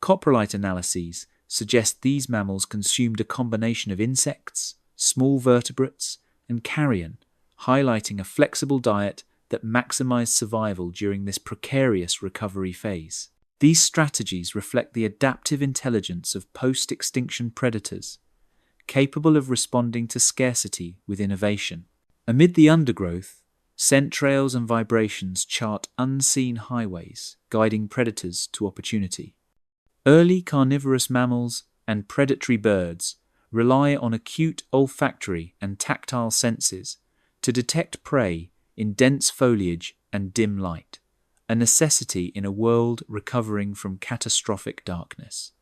Coprolite analyses suggest these mammals consumed a combination of insects, small vertebrates, and carrion, highlighting a flexible diet that maximized survival during this precarious recovery phase. These strategies reflect the adaptive intelligence of post-extinction predators, capable of responding to scarcity with innovation. Amid the undergrowth, scent trails and vibrations chart unseen highways, guiding predators to opportunity. Early carnivorous mammals and predatory birds rely on acute olfactory and tactile senses to detect prey in dense foliage and dim light, a necessity in a world recovering from catastrophic darkness.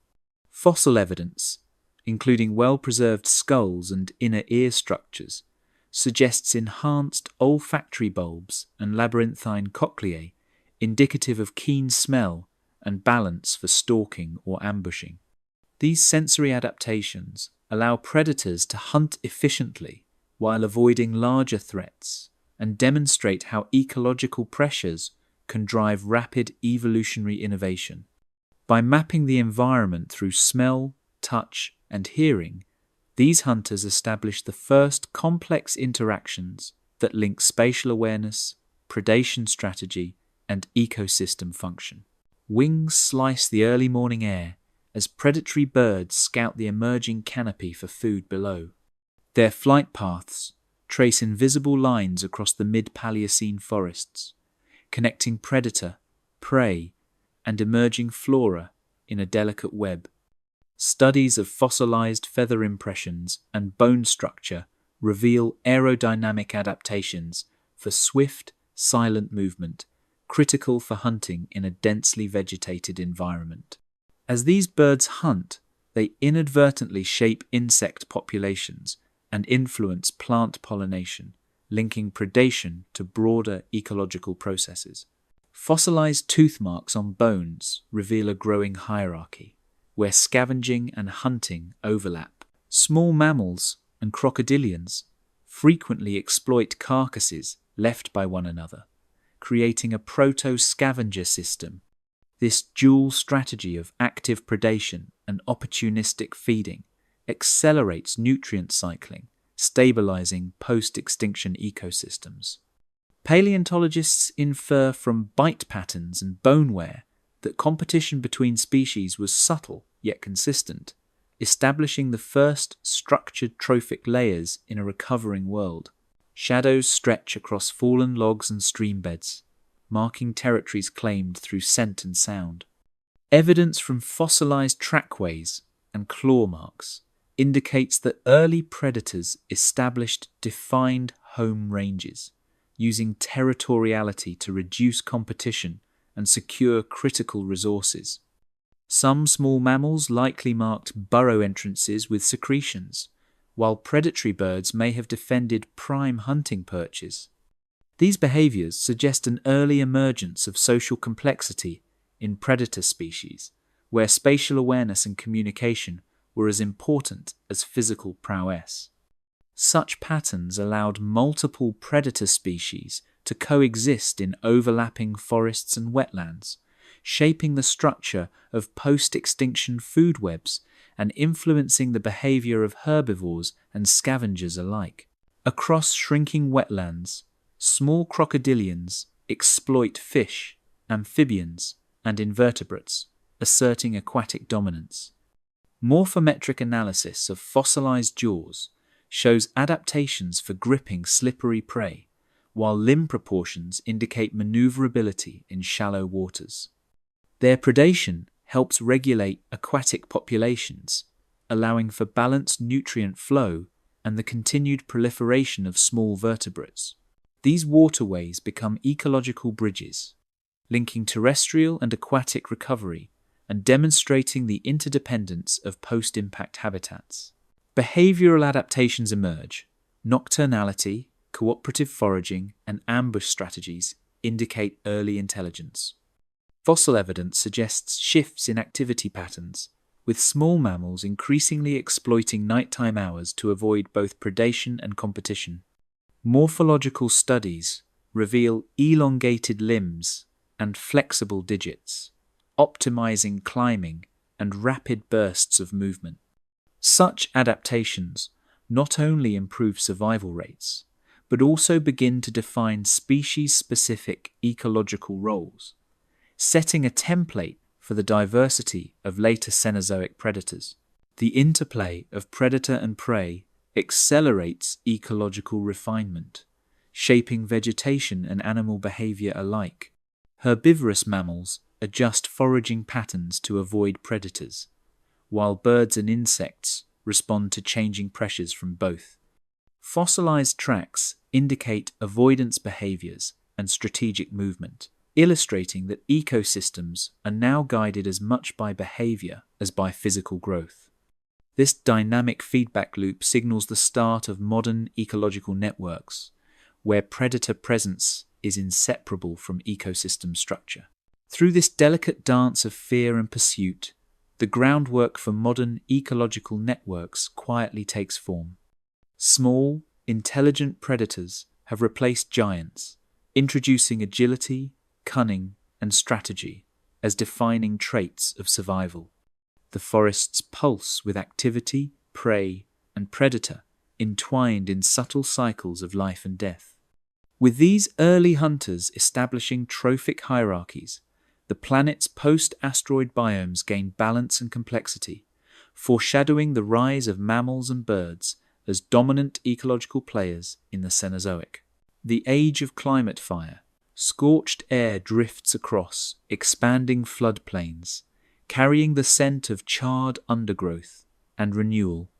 Fossil evidence, including well-preserved skulls and inner ear structures, suggests enhanced olfactory bulbs and labyrinthine cochleae, indicative of keen smell and balance for stalking or ambushing. These sensory adaptations allow predators to hunt efficiently while avoiding larger threats, and demonstrate how ecological pressures can drive rapid evolutionary innovation. By mapping the environment through smell, touch, and hearing, these hunters establish the first complex interactions that link spatial awareness, predation strategy, and ecosystem function. Wings slice the early morning air as predatory birds scout the emerging canopy for food below. Their flight paths trace invisible lines across the mid-Paleocene forests, connecting predator, prey, and emerging flora in a delicate web. Studies of fossilized feather impressions and bone structure reveal aerodynamic adaptations for swift, silent movement, critical for hunting in a densely vegetated environment. As these birds hunt, they inadvertently shape insect populations and influence plant pollination, linking predation to broader ecological processes. Fossilized tooth marks on bones reveal a growing hierarchy, where scavenging and hunting overlap. Small mammals and crocodilians frequently exploit carcasses left by one another, creating a proto-scavenger system. This dual strategy of active predation and opportunistic feeding accelerates nutrient cycling, stabilizing post-extinction ecosystems. Paleontologists infer from bite patterns and bone wear that competition between species was subtle yet consistent, establishing the first structured trophic layers in a recovering world. Shadows stretch across fallen logs and stream beds, marking territories claimed through scent and sound. Evidence from fossilized trackways and claw marks indicates that early predators established defined home ranges, using territoriality to reduce competition and secure critical resources. Some small mammals likely marked burrow entrances with secretions, while predatory birds may have defended prime hunting perches. These behaviors suggest an early emergence of social complexity in predator species, where spatial awareness and communication were as important as physical prowess. Such patterns allowed multiple predator species to coexist in overlapping forests and wetlands, shaping the structure of post-extinction food webs and influencing the behavior of herbivores and scavengers alike. Across shrinking wetlands, small crocodilians exploit fish, amphibians, and invertebrates, asserting aquatic dominance. Morphometric analysis of fossilized jaws shows adaptations for gripping slippery prey, while limb proportions indicate maneuverability in shallow waters. Their predation helps regulate aquatic populations, allowing for balanced nutrient flow and the continued proliferation of small vertebrates. These waterways become ecological bridges, linking terrestrial and aquatic recovery and demonstrating the interdependence of post-impact habitats. Behavioral adaptations emerge. Nocturnality, cooperative foraging, and ambush strategies indicate early intelligence. Fossil evidence suggests shifts in activity patterns, with small mammals increasingly exploiting nighttime hours to avoid both predation and competition. Morphological studies reveal elongated limbs and flexible digits, optimizing climbing and rapid bursts of movement. Such adaptations not only improve survival rates, but also begin to define species-specific ecological roles, setting a template for the diversity of later Cenozoic predators. The interplay of predator and prey accelerates ecological refinement, shaping vegetation and animal behavior alike. Herbivorous mammals adjust foraging patterns to avoid predators, while birds and insects respond to changing pressures from both. Fossilized tracks indicate avoidance behaviors and strategic movement, illustrating that ecosystems are now guided as much by behavior as by physical growth. This dynamic feedback loop signals the start of modern ecological networks, where predator presence is inseparable from ecosystem structure. Through this delicate dance of fear and pursuit, the groundwork for modern ecological networks quietly takes form. Small, intelligent predators have replaced giants, introducing agility, cunning, and strategy as defining traits of survival. The forests pulse with activity, prey, and predator entwined in subtle cycles of life and death. With these early hunters establishing trophic hierarchies, the planet's post-asteroid biomes gain balance and complexity, foreshadowing the rise of mammals and birds as dominant ecological players in the Cenozoic. The age of climate fire. Scorched air drifts across expanding floodplains, carrying the scent of charred undergrowth and renewal.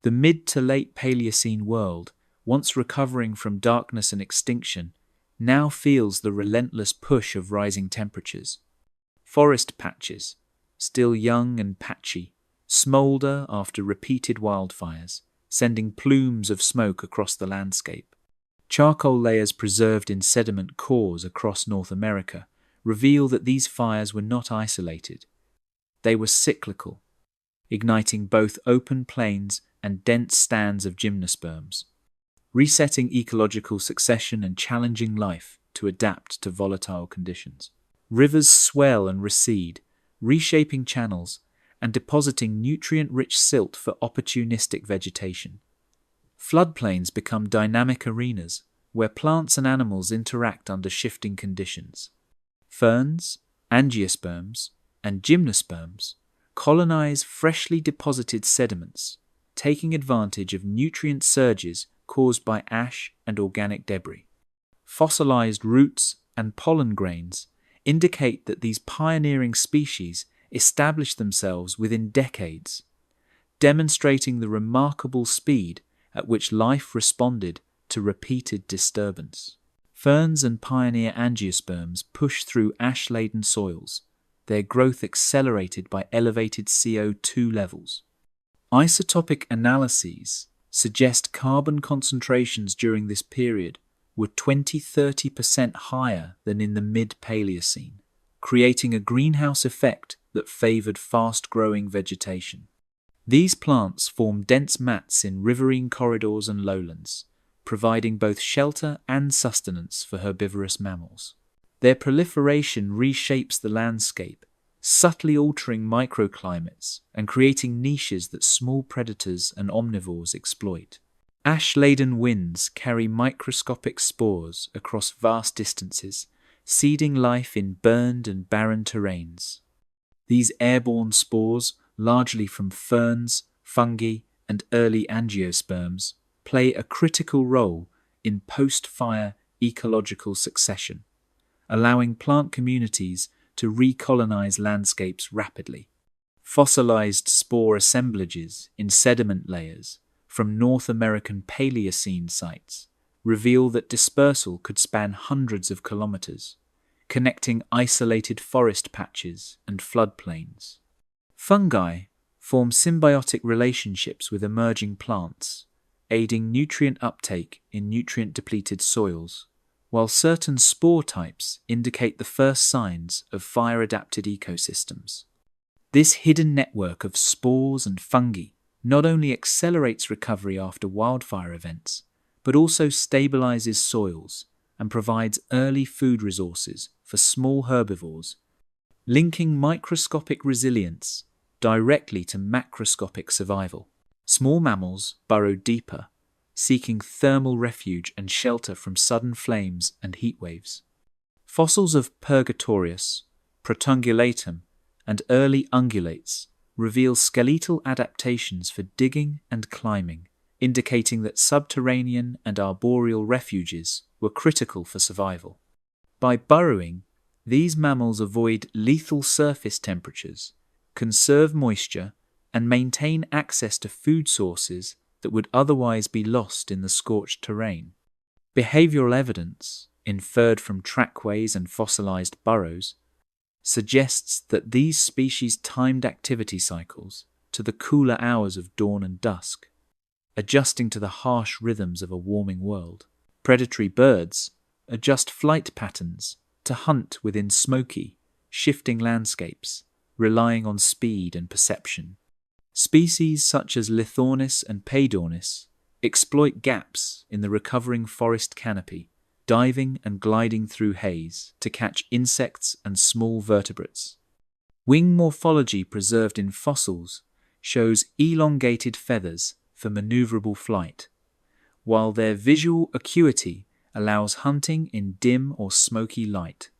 The mid to late Paleocene world once recovering from darkness and extinction, now feels the relentless push of rising temperatures. Forest patches, still young and patchy, smolder after repeated wildfires, sending plumes of smoke across the landscape. Charcoal layers preserved in sediment cores across North America reveal that these fires were not isolated. They were cyclical, igniting both open plains and dense stands of gymnosperms, resetting ecological succession and challenging life to adapt to volatile conditions. Rivers swell and recede, reshaping channels and depositing nutrient-rich silt for opportunistic vegetation. Floodplains become dynamic arenas where plants and animals interact under shifting conditions. Ferns, angiosperms, and gymnosperms colonize freshly deposited sediments, taking advantage of nutrient surges caused by ash and organic debris. Fossilized roots and pollen grains indicate that these pioneering species established themselves within decades, demonstrating the remarkable speed at which life responded to repeated disturbance. Ferns and pioneer angiosperms push through ash-laden soils, their growth accelerated by elevated CO2 levels. Isotopic analyses suggest carbon concentrations during this period were 20–30% higher than in the mid-Paleocene, creating a greenhouse effect that favored fast-growing vegetation. These plants form dense mats in riverine corridors and lowlands, providing both shelter and sustenance for herbivorous mammals. Their proliferation reshapes the landscape, subtly altering microclimates and creating niches that small predators and omnivores exploit. Ash-laden winds carry microscopic spores across vast distances, seeding life in burned and barren terrains. These airborne spores, largely from ferns, fungi, and early angiosperms, play a critical role in post-fire ecological succession, allowing plant communities to recolonize landscapes rapidly. Fossilized spore assemblages in sediment layers from North American Paleocene sites reveal that dispersal could span hundreds of kilometers, connecting isolated forest patches and floodplains. Fungi form symbiotic relationships with emerging plants, aiding nutrient uptake in nutrient-depleted soils, while certain spore types indicate the first signs of fire-adapted ecosystems. This hidden network of spores and fungi not only accelerates recovery after wildfire events, but also stabilizes soils and provides early food resources for small herbivores, linking microscopic resilience directly to macroscopic survival. Small mammals burrow deeper, seeking thermal refuge and shelter from sudden flames and heat waves. Fossils of Purgatorius, Protungulatum, and early ungulates reveal skeletal adaptations for digging and climbing, indicating that subterranean and arboreal refuges were critical for survival. By burrowing, these mammals avoid lethal surface temperatures, conserve moisture, and maintain access to food sources that would otherwise be lost in the scorched terrain. Behavioral evidence, inferred from trackways and fossilized burrows, suggests that these species timed activity cycles to the cooler hours of dawn and dusk, adjusting to the harsh rhythms of a warming world. Predatory birds adjust flight patterns to hunt within smoky, shifting landscapes, relying on speed and perception. Species such as Lithornis and Paedornis exploit gaps in the recovering forest canopy, diving and gliding through haze to catch insects and small vertebrates. Wing morphology preserved in fossils shows elongated feathers for maneuverable flight, while their visual acuity allows hunting in dim or smoky light.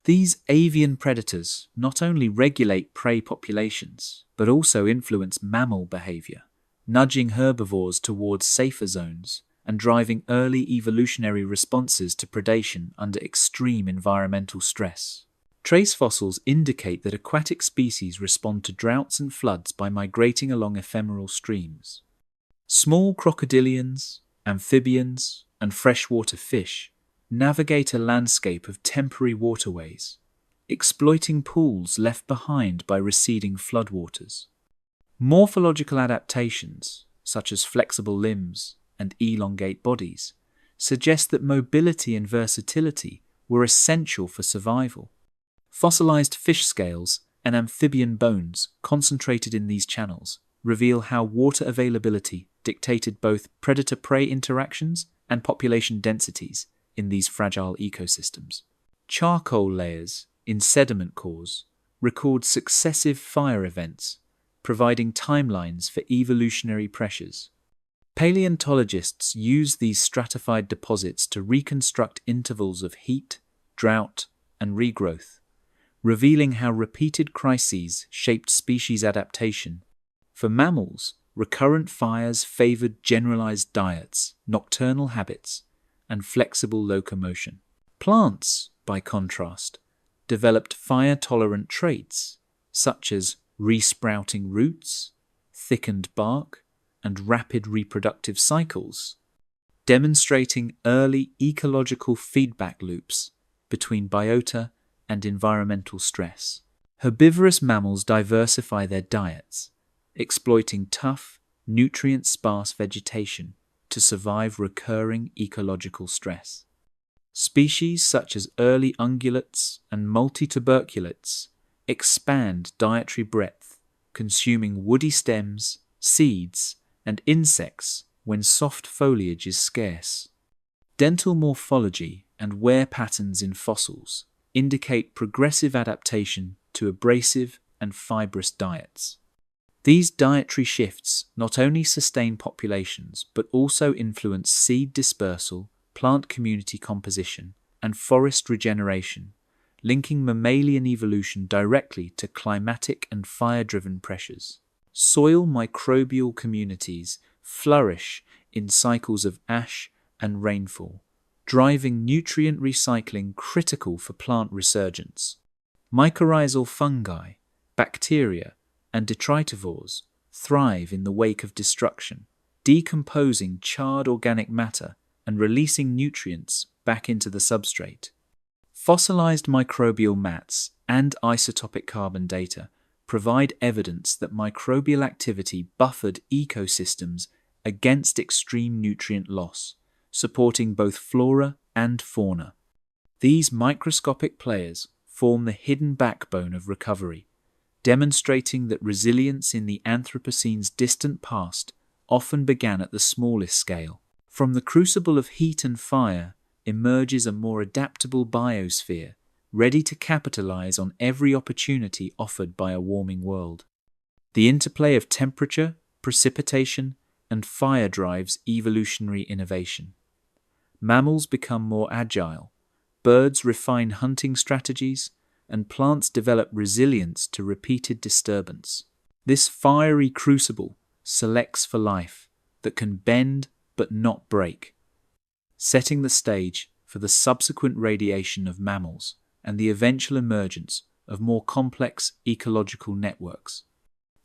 These avian predators not only regulate prey populations, but also influence mammal behavior, nudging herbivores towards safer zones and driving early evolutionary responses to predation under extreme environmental stress. Trace fossils indicate that aquatic species respond to droughts and floods by migrating along ephemeral streams. Small crocodilians, amphibians, and freshwater fish navigate a landscape of temporary waterways, exploiting pools left behind by receding floodwaters. Morphological adaptations, such as flexible limbs and elongate bodies, suggest that mobility and versatility were essential for survival. Fossilized fish scales and amphibian bones concentrated in these channels reveal how water availability dictated both predator-prey interactions and population densities in these fragile ecosystems. Charcoal layers in sediment cores record successive fire events, providing timelines for evolutionary pressures. Paleontologists use these stratified deposits to reconstruct intervals of heat, drought, and regrowth, revealing how repeated crises shaped species adaptation. For mammals, recurrent fires favored generalized diets, nocturnal habits, and flexible locomotion. Plants, by contrast, developed fire-tolerant traits, such as resprouting roots, thickened bark, and rapid reproductive cycles, demonstrating early ecological feedback loops between biota and environmental stress. Herbivorous mammals diversify their diets, exploiting tough, nutrient-sparse vegetation to survive recurring ecological stress. Species such as early ungulates and multituberculates expand dietary breadth, consuming woody stems, seeds, and insects when soft foliage is scarce. Dental morphology and wear patterns in fossils indicate progressive adaptation to abrasive and fibrous diets. These dietary shifts not only sustain populations but also influence seed dispersal, plant community composition, and forest regeneration, linking mammalian evolution directly to climatic and fire-driven pressures. Soil microbial communities flourish in cycles of ash and rainfall, driving nutrient recycling critical for plant resurgence. Mycorrhizal fungi, bacteria, and detritivores thrive in the wake of destruction, decomposing charred organic matter and releasing nutrients back into the substrate. Fossilized microbial mats and isotopic carbon data provide evidence that microbial activity buffered ecosystems against extreme nutrient loss, supporting both flora and fauna. These microscopic players form the hidden backbone of recovery, demonstrating that resilience in the Anthropocene's distant past often began at the smallest scale. From the crucible of heat and fire emerges a more adaptable biosphere, ready to capitalize on every opportunity offered by a warming world. The interplay of temperature, precipitation, and fire drives evolutionary innovation. Mammals become more agile, birds refine hunting strategies, and plants develop resilience to repeated disturbance. This fiery crucible selects for life that can bend but not break, setting the stage for the subsequent radiation of mammals and the eventual emergence of more complex ecological networks.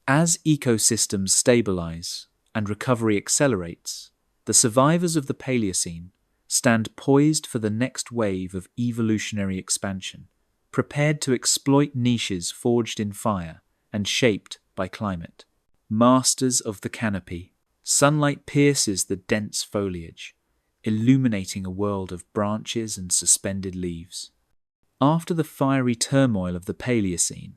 As ecosystems stabilize and recovery accelerates, the survivors of the Paleocene stand poised for the next wave of evolutionary expansion, prepared to exploit niches forged in fire and shaped by climate. Masters of the canopy, sunlight pierces the dense foliage, illuminating a world of branches and suspended leaves. After the fiery turmoil of the Paleocene,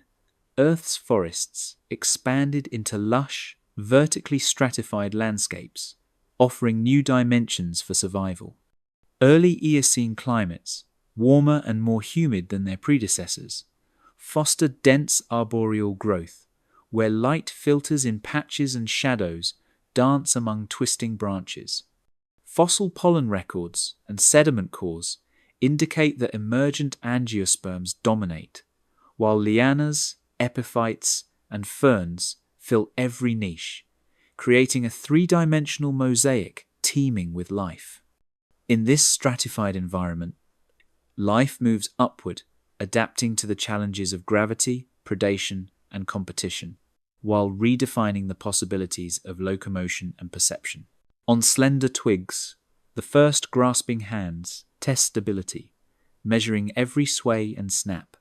Earth's forests expanded into lush, vertically stratified landscapes, offering new dimensions for survival. Early Eocene climates, warmer and more humid than their predecessors, fostered dense arboreal growth, where light filters in patches and shadows dance among twisting branches. Fossil pollen records and sediment cores indicate that emergent angiosperms dominate, while lianas, epiphytes, and ferns fill every niche, creating a three-dimensional mosaic teeming with life. In this stratified environment, life moves upward, adapting to the challenges of gravity, predation, and competition, while redefining the possibilities of locomotion and perception. On slender twigs, the first grasping hands test stability, measuring every sway and snap.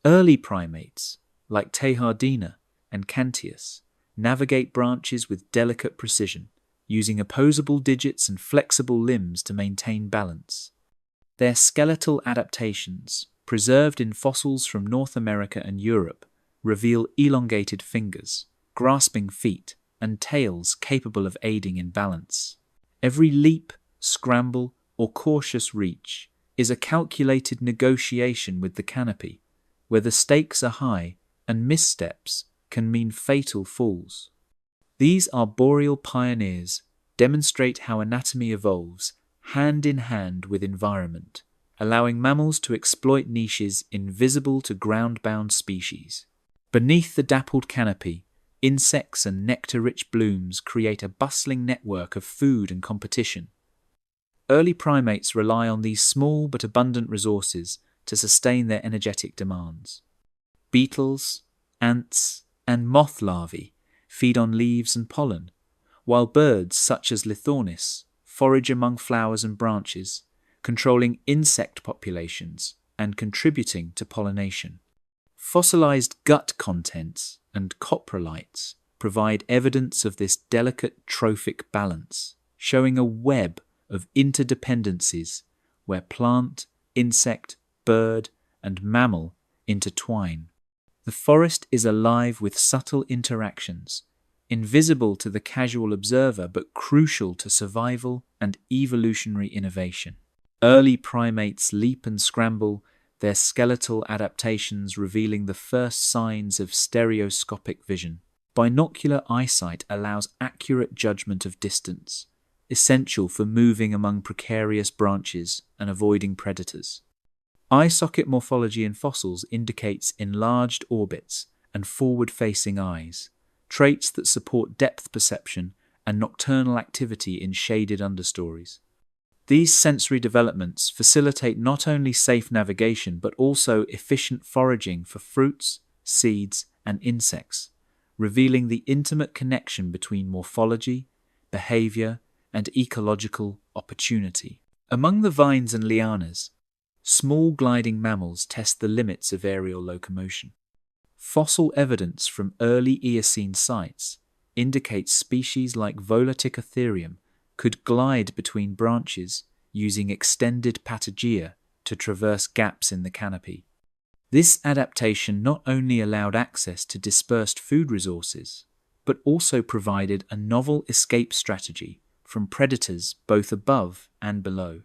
Early primates, like Tehardina and Cantius, navigate branches with delicate precision, using opposable digits and flexible limbs to maintain balance. Their skeletal adaptations, preserved in fossils from North America and Europe, reveal elongated fingers, grasping feet, and tails capable of aiding in balance. Every leap, scramble, or cautious reach is a calculated negotiation with the canopy, where the stakes are high and missteps can mean fatal falls. These arboreal pioneers demonstrate how anatomy evolves hand in hand with environment, allowing mammals to exploit niches invisible to ground-bound species. Beneath the dappled canopy, insects and nectar-rich blooms create a bustling network of food and competition. Early primates rely on these small but abundant resources to sustain their energetic demands. Beetles, ants, and moth larvae feed on leaves and pollen, while birds such as Lithornis forage among flowers and branches, controlling insect populations and contributing to pollination. Fossilized gut contents and coprolites provide evidence of this delicate trophic balance, showing a web of interdependencies where plant, insect, bird, and mammal intertwine. The forest is alive with subtle interactions, invisible to the casual observer but crucial to survival and evolutionary innovation. Early primates leap and scramble, their skeletal adaptations revealing the first signs of stereoscopic vision. Binocular eyesight allows accurate judgment of distance, essential for moving among precarious branches and avoiding predators. Eye socket morphology in fossils indicates enlarged orbits and forward-facing eyes, traits that support depth perception and nocturnal activity in shaded understories. These sensory developments facilitate not only safe navigation but also efficient foraging for fruits, seeds, and insects, revealing the intimate connection between morphology, behavior, and ecological opportunity. Among the vines and lianas, small gliding mammals test the limits of aerial locomotion. Fossil evidence from early Eocene sites indicates species like Volaticotherium could glide between branches using extended patagia to traverse gaps in the canopy. This adaptation not only allowed access to dispersed food resources, but also provided a novel escape strategy from predators both above and below.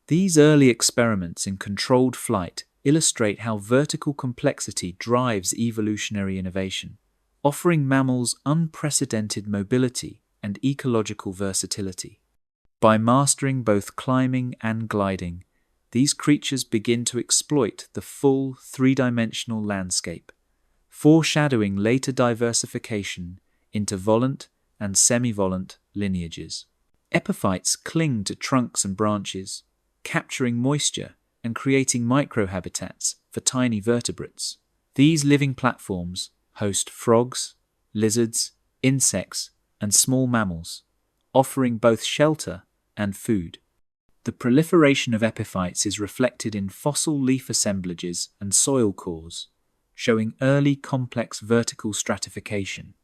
These early experiments in controlled flight illustrate how vertical complexity drives evolutionary innovation, offering mammals unprecedented mobility and ecological versatility. By mastering both climbing and gliding, these creatures begin to exploit the full three-dimensional landscape, foreshadowing later diversification into volant and semi-volant lineages. Epiphytes cling to trunks and branches, capturing moisture and creating microhabitats for tiny vertebrates. These living platforms host frogs, lizards, insects, and small mammals, offering both shelter and food. The proliferation of epiphytes is reflected in fossil leaf assemblages and soil cores, showing early complex vertical stratification.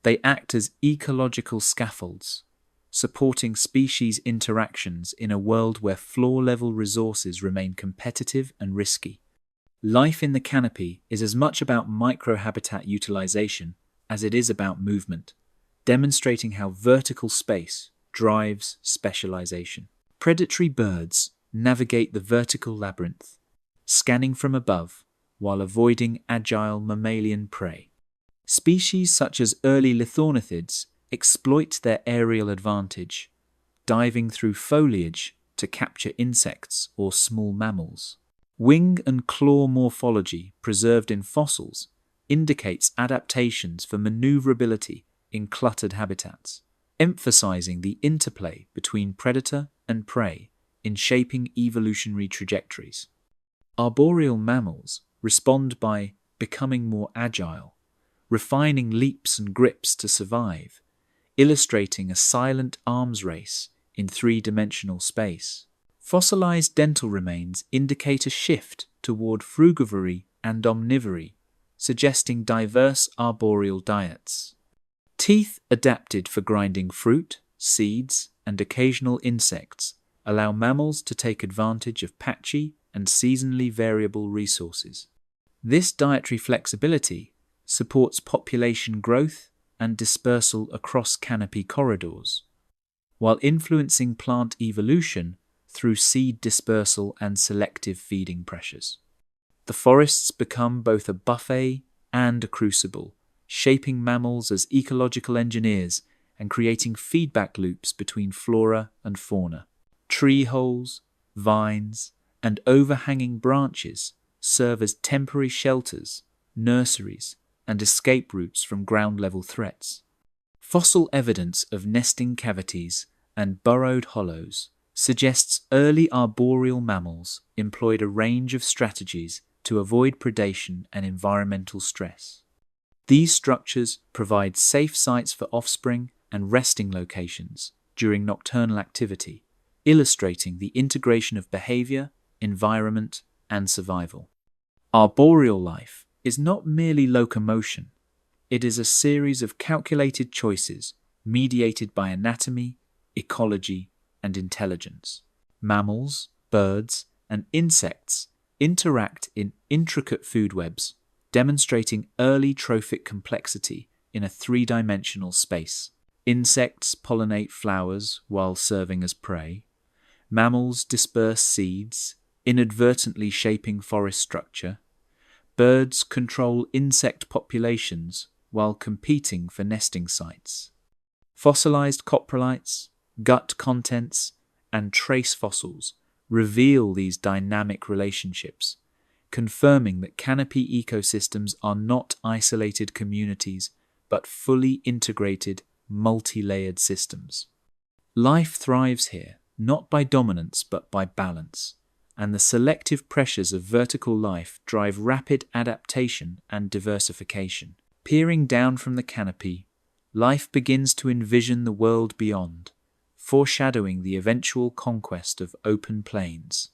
They act as ecological scaffolds, supporting species interactions in a world where floor-level resources remain competitive and risky. Life in the canopy is as much about microhabitat utilization as it is about movement, demonstrating how vertical space drives specialization. Predatory birds navigate the vertical labyrinth, scanning from above while avoiding agile mammalian prey. Species such as early lithornithids exploit their aerial advantage, diving through foliage to capture insects or small mammals. Wing and claw morphology preserved in fossils indicates adaptations for maneuverability in cluttered habitats, emphasizing the interplay between predator and prey in shaping evolutionary trajectories. Arboreal mammals respond by becoming more agile, refining leaps and grips to survive, illustrating a silent arms race in three-dimensional space. Fossilized dental remains indicate a shift toward frugivory and omnivory, suggesting diverse arboreal diets. Teeth adapted for grinding fruit, seeds, and occasional insects allow mammals to take advantage of patchy and seasonally variable resources. This dietary flexibility supports population growth and dispersal across canopy corridors, while influencing plant evolution through seed dispersal and selective feeding pressures. The forests become both a buffet and a crucible, shaping mammals as ecological engineers and creating feedback loops between flora and fauna. Tree holes, vines, and overhanging branches serve as temporary shelters, nurseries, and escape routes from ground-level threats. Fossil evidence of nesting cavities and burrowed hollows suggests early arboreal mammals employed a range of strategies to avoid predation and environmental stress. These structures provide safe sites for offspring and resting locations during nocturnal activity, illustrating the integration of behavior, environment, and survival. Arboreal life is not merely locomotion. It is a series of calculated choices mediated by anatomy, ecology, and intelligence. Mammals, birds, and insects interact in intricate food webs, demonstrating early trophic complexity in a three-dimensional space. Insects pollinate flowers while serving as prey. Mammals disperse seeds, inadvertently shaping forest structure. Birds control insect populations while competing for nesting sites. Fossilized coprolites, gut contents, and trace fossils reveal these dynamic relationships, confirming that canopy ecosystems are not isolated communities but fully integrated, multi-layered systems. Life thrives here, not by dominance but by balance, and the selective pressures of vertical life drive rapid adaptation and diversification. Peering down from the canopy, life begins to envision the world beyond, foreshadowing the eventual conquest of open plains.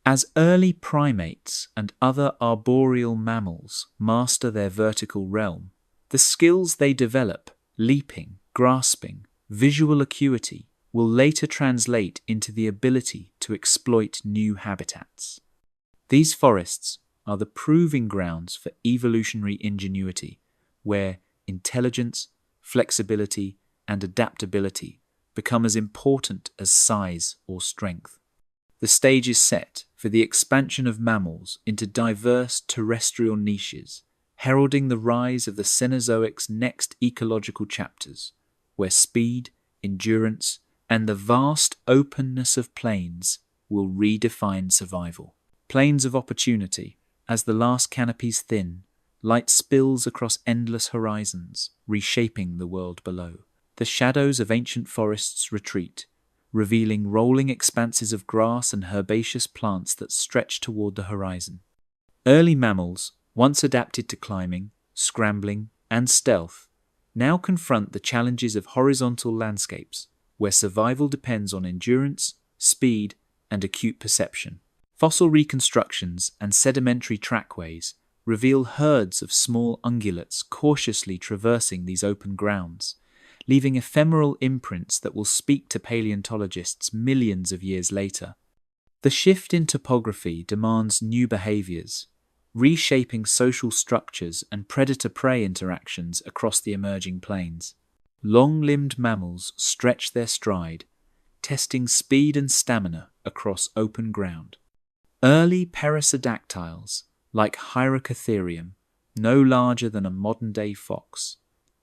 As early primates and other arboreal mammals master their vertical realm, the skills they develop, leaping, grasping, visual acuity, will later translate into the ability to exploit new habitats. These forests are the proving grounds for evolutionary ingenuity, where intelligence, flexibility, and adaptability become as important as size or strength. The stage is set for the expansion of mammals into diverse terrestrial niches, heralding the rise of the Cenozoic's next ecological chapters, where speed, endurance, and the vast openness of plains will redefine survival. Plains of opportunity. As the last canopies thin, light spills across endless horizons, reshaping the world below. The shadows of ancient forests retreat, revealing rolling expanses of grass and herbaceous plants that stretch toward the horizon. Early mammals, once adapted to climbing, scrambling, and stealth, now confront the challenges of horizontal landscapes, where survival depends on endurance, speed, and acute perception. Fossil reconstructions and sedimentary trackways reveal herds of small ungulates cautiously traversing these open grounds, leaving ephemeral imprints that will speak to paleontologists millions of years later. The shift in topography demands new behaviors, reshaping social structures and predator-prey interactions across the emerging plains. Long-limbed mammals stretch their stride, testing speed and stamina across open ground. Early perissodactyls, like Hyracotherium, no larger than a modern-day fox,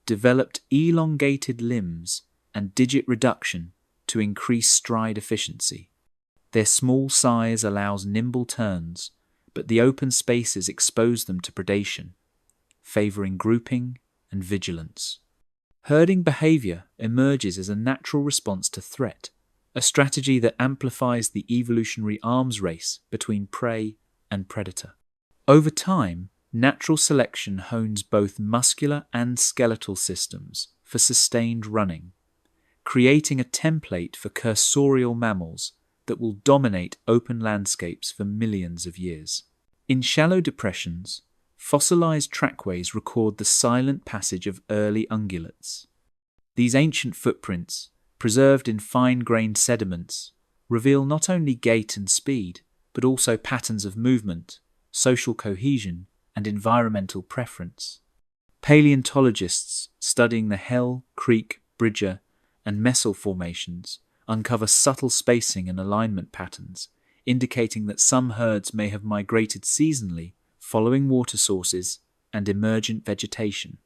developed elongated limbs and digit reduction to increase stride efficiency. Their small size allows nimble turns, but the open spaces expose them to predation, favoring grouping and vigilance. Herding behavior emerges as a natural response to threat, a strategy that amplifies the evolutionary arms race between prey and predator. Over time, natural selection hones both muscular and skeletal systems, for sustained running, creating a template for cursorial mammals that will dominate open landscapes for millions of years. In shallow depressions, fossilized trackways record the silent passage of early ungulates. These ancient footprints, preserved in fine-grained sediments, reveal not only gait and speed, but also patterns of movement, social cohesion, and environmental preference. Paleontologists studying the Hell, Creek, Bridger, and Messel formations uncover subtle spacing and alignment patterns, indicating that some herds may have migrated seasonally following water sources and emergent vegetation.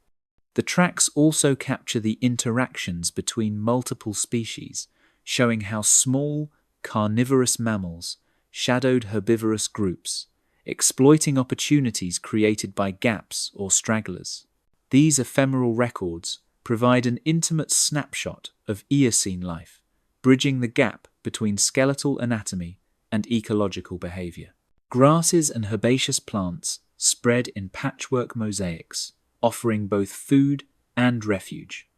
The tracks also capture the interactions between multiple species, showing how small, carnivorous mammals shadowed herbivorous groups, exploiting opportunities created by gaps or stragglers. These ephemeral records provide an intimate snapshot of Eocene life, bridging the gap between skeletal anatomy and ecological behavior. Grasses and herbaceous plants spread in patchwork mosaics, offering both food and refuge.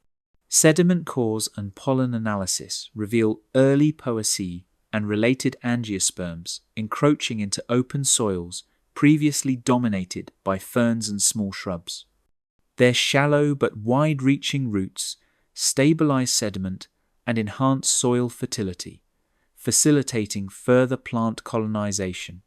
Sediment cores and pollen analysis reveal early poaceae and related angiosperms encroaching into open soils previously dominated by ferns and small shrubs. Their shallow but wide-reaching roots stabilize sediment and enhance soil fertility, facilitating further plant colonization.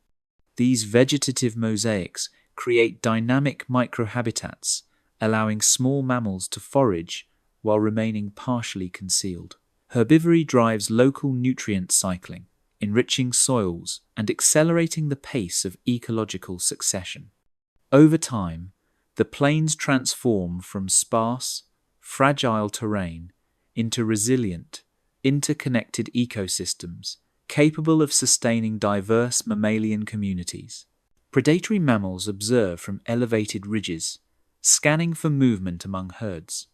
These vegetative mosaics create dynamic microhabitats, allowing small mammals to forage while remaining partially concealed. Herbivory drives local nutrient cycling, enriching soils and accelerating the pace of ecological succession. Over time, the plains transform from sparse, fragile terrain into resilient, interconnected ecosystems capable of sustaining diverse mammalian communities. Predatory mammals observe from elevated ridges, scanning for movement among herds.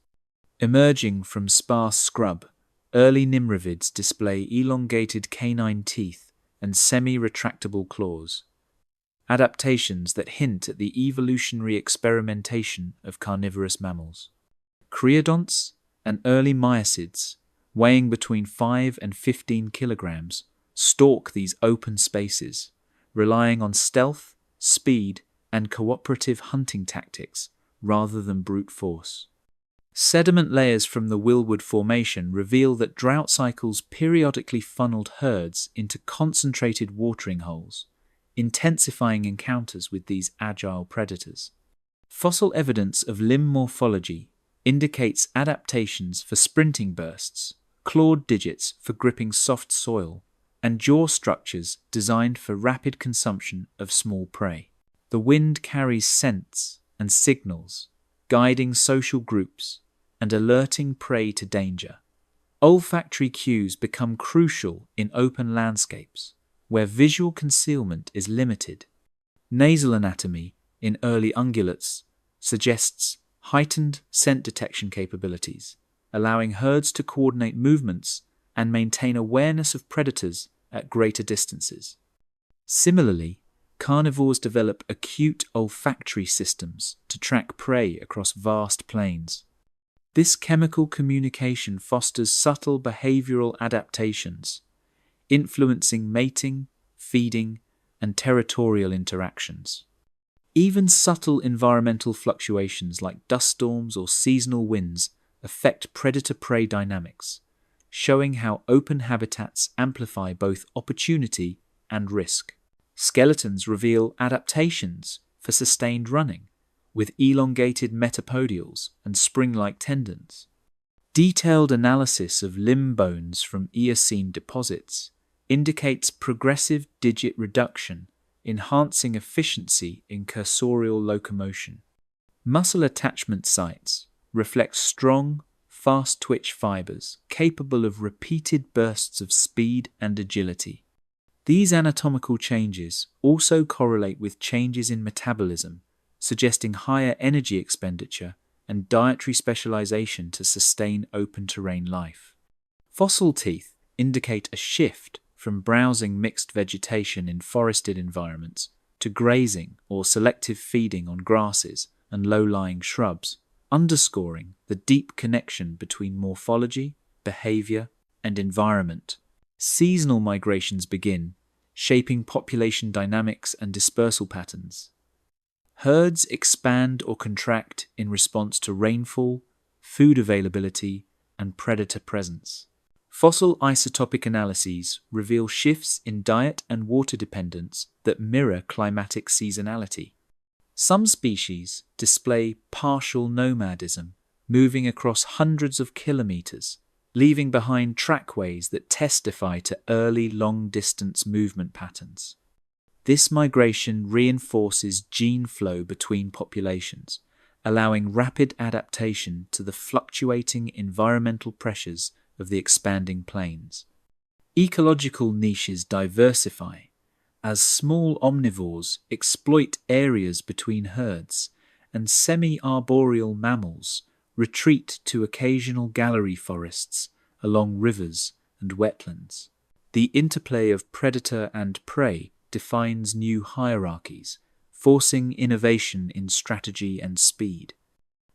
Emerging from sparse scrub, early nimravids display elongated canine teeth and semi-retractable claws, adaptations that hint at the evolutionary experimentation of carnivorous mammals. Creodonts and early miacids, weighing between 5 and 15 kilograms, stalk these open spaces, relying on stealth, speed, and cooperative hunting tactics rather than brute force. Sediment layers from the Willwood Formation reveal that drought cycles periodically funneled herds into concentrated watering holes, intensifying encounters with these agile predators. Fossil evidence of limb morphology indicates adaptations for sprinting bursts, clawed digits for gripping soft soil, and jaw structures designed for rapid consumption of small prey. The wind carries scents and signals, guiding social groups and alerting prey to danger. Olfactory cues become crucial in open landscapes, where visual concealment is limited. Nasal anatomy in early ungulates suggests heightened scent detection capabilities, allowing herds to coordinate movements and maintain awareness of predators at greater distances. Similarly, carnivores develop acute olfactory systems to track prey across vast plains. This chemical communication fosters subtle behavioral adaptations, influencing mating, feeding, and territorial interactions. Even subtle environmental fluctuations like dust storms or seasonal winds affect predator-prey dynamics, showing how open habitats amplify both opportunity and risk. Skeletons reveal adaptations for sustained running, with elongated metapodials and spring-like tendons. Detailed analysis of limb bones from Eocene deposits indicates progressive digit reduction, enhancing efficiency in cursorial locomotion. Muscle attachment sites reflect strong, fast-twitch fibers capable of repeated bursts of speed and agility. These anatomical changes also correlate with changes in metabolism, suggesting higher energy expenditure and dietary specialization to sustain open-terrain life. Fossil teeth indicate a shift from browsing mixed vegetation in forested environments to grazing or selective feeding on grasses and low-lying shrubs, underscoring the deep connection between morphology, behavior, and environment. Seasonal migrations begin, shaping population dynamics and dispersal patterns. Herds expand or contract in response to rainfall, food availability, and predator presence. Fossil isotopic analyses reveal shifts in diet and water dependence that mirror climatic seasonality. Some species display partial nomadism, moving across hundreds of kilometers, leaving behind trackways that testify to early long-distance movement patterns. This migration reinforces gene flow between populations, allowing rapid adaptation to the fluctuating environmental pressures of the expanding plains. Ecological niches diversify as small omnivores exploit areas between herds, and semi-arboreal mammals retreat to occasional gallery forests along rivers and wetlands. The interplay of predator and prey defines new hierarchies, forcing innovation in strategy and speed.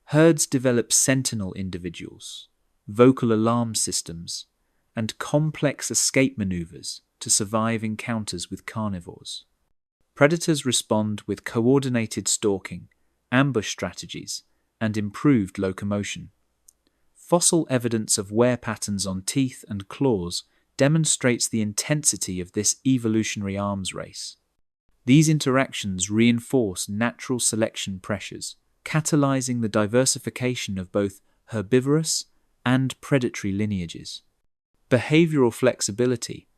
Herds develop sentinel individuals, vocal alarm systems, and complex escape maneuvers to survive encounters with carnivores. Predators respond with coordinated stalking, ambush strategies, and improved locomotion. Fossil evidence of wear patterns on teeth and claws demonstrates the intensity of this evolutionary arms race. These interactions reinforce natural selection pressures, catalyzing the diversification of both herbivorous and predatory lineages. Behavioral flexibility,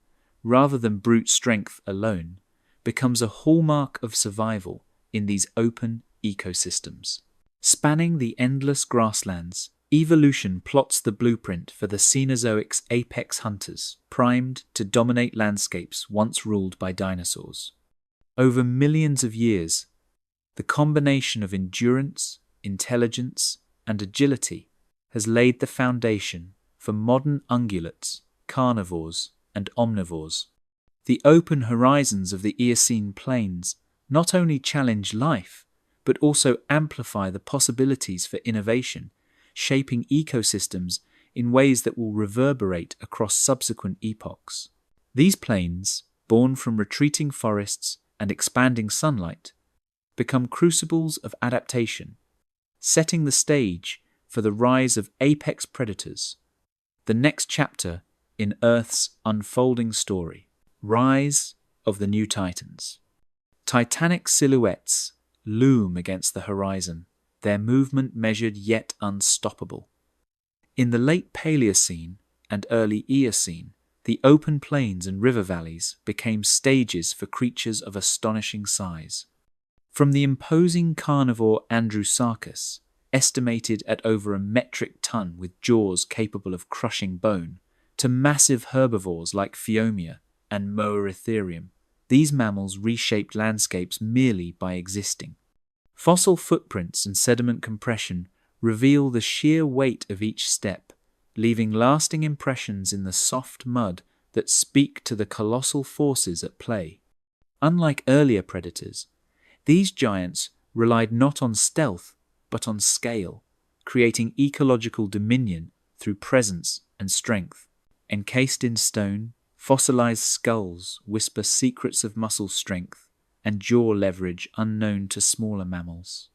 rather than brute strength alone, becomes a hallmark of survival in these open ecosystems. Spanning the endless grasslands, evolution plots the blueprint for the Cenozoic's apex hunters, primed to dominate landscapes once ruled by dinosaurs. Over millions of years, the combination of endurance, intelligence, and agility has laid the foundation for modern ungulates, carnivores, and omnivores. The open horizons of the Eocene plains not only challenge life, but also amplify the possibilities for innovation, shaping ecosystems in ways that will reverberate across subsequent epochs. These plains, born from retreating forests and expanding sunlight, become crucibles of adaptation, setting the stage for the rise of apex predators, the next chapter in Earth's unfolding story. Rise of the new titans. Titanic silhouettes loom against the horizon, their movement measured yet unstoppable. In the late Paleocene and early Eocene, the open plains and river valleys became stages for creatures of astonishing size. From the imposing carnivore Andrewsarchus, estimated at over a metric ton with jaws capable of crushing bone, to massive herbivores like Phiomia and Moeritherium, these mammals reshaped landscapes merely by existing. Fossil footprints and sediment compression reveal the sheer weight of each step, leaving lasting impressions in the soft mud that speak to the colossal forces at play. Unlike earlier predators, these giants relied not on stealth but on scale, creating ecological dominion through presence and strength. Encased in stone, fossilized skulls whisper secrets of muscle strength and jaw leverage unknown to smaller mammals.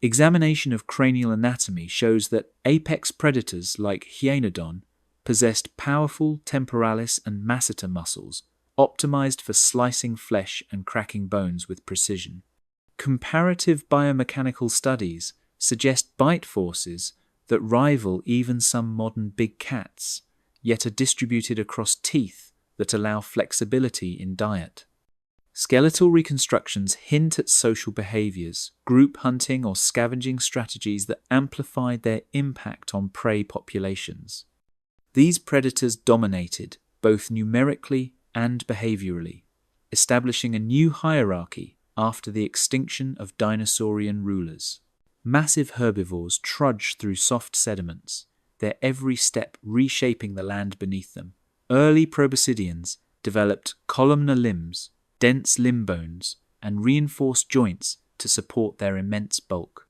Examination of cranial anatomy shows that apex predators like Hyaenodon possessed powerful temporalis and masseter muscles, optimized for slicing flesh and cracking bones with precision. Comparative biomechanical studies suggest bite forces that rival even some modern big cats, yet are distributed across teeth that allow flexibility in diet. Skeletal reconstructions hint at social behaviors, group hunting or scavenging strategies that amplified their impact on prey populations. These predators dominated, both numerically and behaviorally, establishing a new hierarchy after the extinction of dinosaurian rulers. Massive herbivores trudge through soft sediments, their every step reshaping the land beneath them. Early proboscideans developed columnar limbs, dense limb bones, and reinforced joints to support their immense bulk.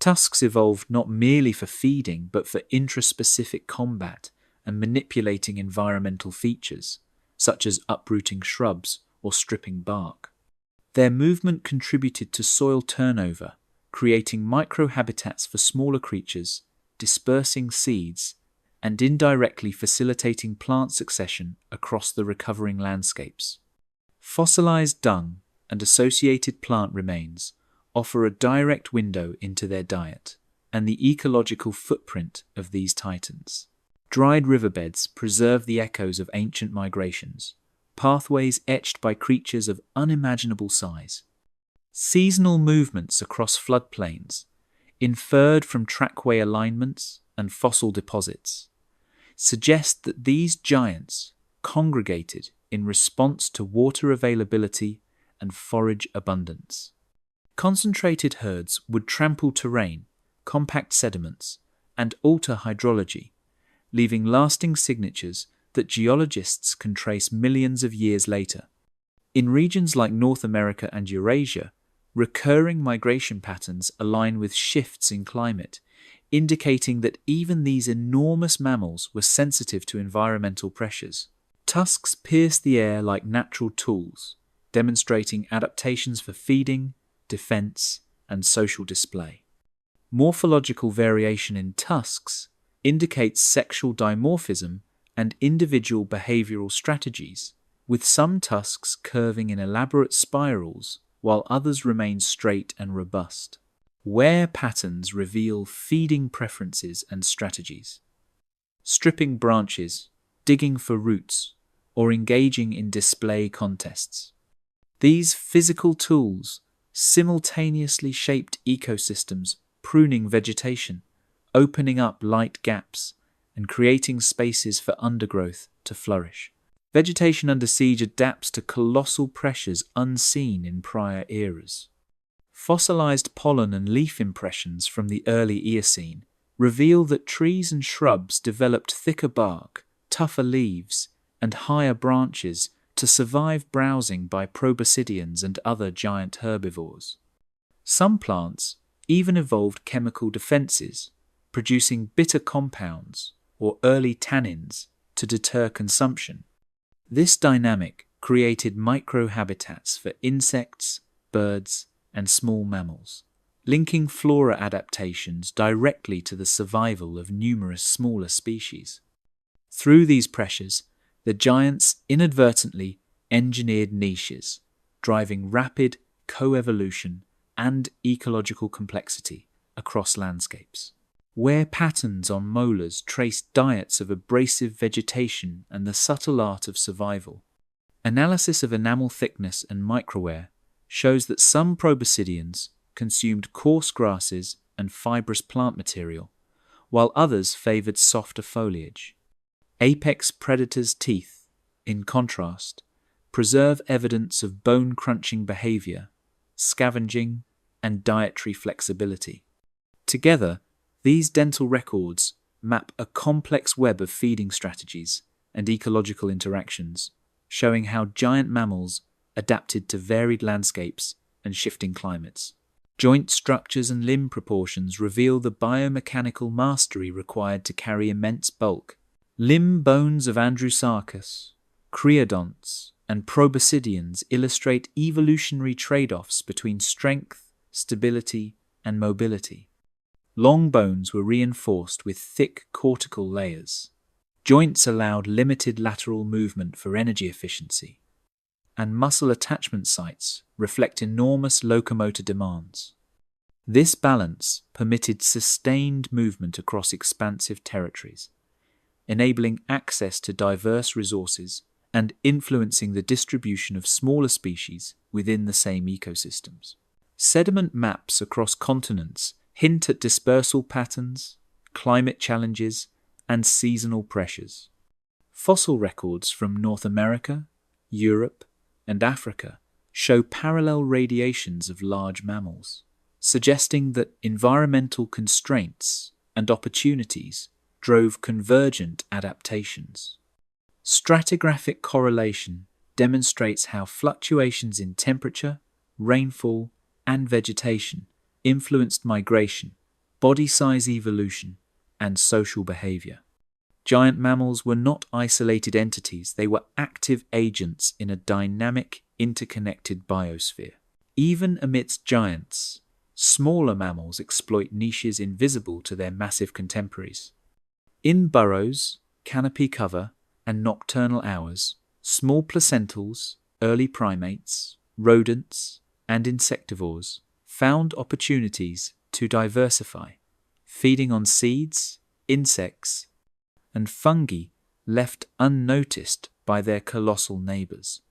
Tusks evolved not merely for feeding but for intraspecific combat and manipulating environmental features, such as uprooting shrubs or stripping bark. Their movement contributed to soil turnover, creating microhabitats for smaller creatures, dispersing seeds, and indirectly facilitating plant succession across the recovering landscapes. Fossilized dung and associated plant remains offer a direct window into their diet and the ecological footprint of these titans. Dried riverbeds preserve the echoes of ancient migrations, pathways etched by creatures of unimaginable size. Seasonal movements across floodplains, inferred from trackway alignments and fossil deposits, suggest that these giants congregated in response to water availability and forage abundance. Concentrated herds would trample terrain, compact sediments, and alter hydrology, leaving lasting signatures that geologists can trace millions of years later. In regions like North America and Eurasia, recurring migration patterns align with shifts in climate, indicating that even these enormous mammals were sensitive to environmental pressures. Tusks pierce the air like natural tools, demonstrating adaptations for feeding, defense, and social display. Morphological variation in tusks indicates sexual dimorphism and individual behavioral strategies, with some tusks curving in elaborate spirals while others remain straight and robust. Wear patterns reveal feeding preferences and strategies. Stripping branches, digging for roots, or engaging in display contests. These physical tools simultaneously shaped ecosystems, pruning vegetation, opening up light gaps, and creating spaces for undergrowth to flourish. Vegetation under siege adapts to colossal pressures unseen in prior eras. Fossilized pollen and leaf impressions from the early Eocene reveal that trees and shrubs developed thicker bark, tougher leaves, and higher branches to survive browsing by proboscideans and other giant herbivores. Some plants even evolved chemical defenses, producing bitter compounds or early tannins to deter consumption. This dynamic created microhabitats for insects, birds, and small mammals, linking flora adaptations directly to the survival of numerous smaller species. Through these pressures, the giants inadvertently engineered niches, driving rapid coevolution and ecological complexity across landscapes. Where patterns on molars trace diets of abrasive vegetation and the subtle art of survival. Analysis of enamel thickness and microwear shows that some proboscideans consumed coarse grasses and fibrous plant material, while others favored softer foliage. Apex predators' teeth, in contrast, preserve evidence of bone-crunching behavior, scavenging, and dietary flexibility. Together, these dental records map a complex web of feeding strategies and ecological interactions, showing how giant mammals adapted to varied landscapes and shifting climates. Joint structures and limb proportions reveal the biomechanical mastery required to carry immense bulk. Limb bones of Andrewsarchus, creodonts, and proboscideans illustrate evolutionary trade-offs between strength, stability, and mobility. Long bones were reinforced with thick cortical layers. Joints allowed limited lateral movement for energy efficiency, and muscle attachment sites reflect enormous locomotor demands. This balance permitted sustained movement across expansive territories, enabling access to diverse resources and influencing the distribution of smaller species within the same ecosystems. Sediment maps across continents hint at dispersal patterns, climate challenges, and seasonal pressures. Fossil records from North America, Europe, and Africa show parallel radiations of large mammals, suggesting that environmental constraints and opportunities drove convergent adaptations. Stratigraphic correlation demonstrates how fluctuations in temperature, rainfall, and vegetation influenced migration body size evolution, and social behavior. Giant mammals were not isolated entities, they were active agents in a dynamic, interconnected biosphere. Even amidst giants, smaller mammals exploit niches invisible to their massive contemporaries. In burrows, canopy cover, and nocturnal hours, small placentals, early primates, rodents, and insectivores found opportunities to diversify, feeding on seeds, insects, and fungi left unnoticed by their colossal neighbors.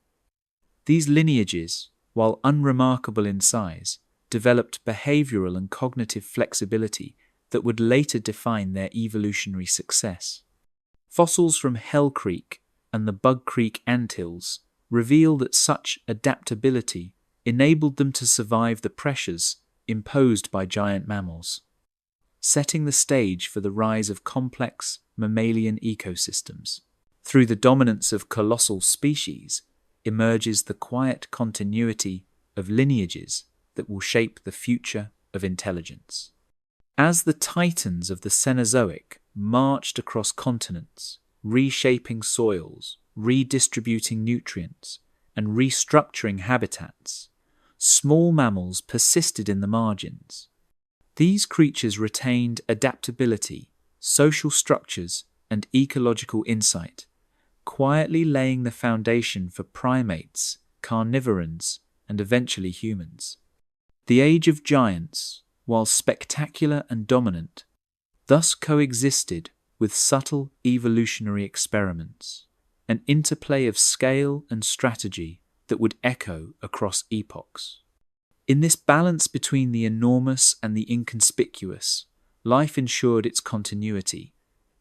These lineages, while unremarkable in size, developed behavioral and cognitive flexibility that would later define their evolutionary success. Fossils from Hell Creek and the Bug Creek anthills reveal that such adaptability enabled them to survive the pressures imposed by giant mammals, setting the stage for the rise of complex mammalian ecosystems. Through the dominance of colossal species emerges the quiet continuity of lineages that will shape the future of intelligence. As the titans of the Cenozoic marched across continents, reshaping soils, redistributing nutrients, and restructuring habitats, small mammals persisted in the margins. These creatures retained adaptability, social structures, and ecological insight, quietly laying the foundation for primates, carnivorans, and eventually humans. The age of giants, while spectacular and dominant, thus coexisted with subtle evolutionary experiments, an interplay of scale and strategy that would echo across epochs. In this balance between the enormous and the inconspicuous, life ensured its continuity,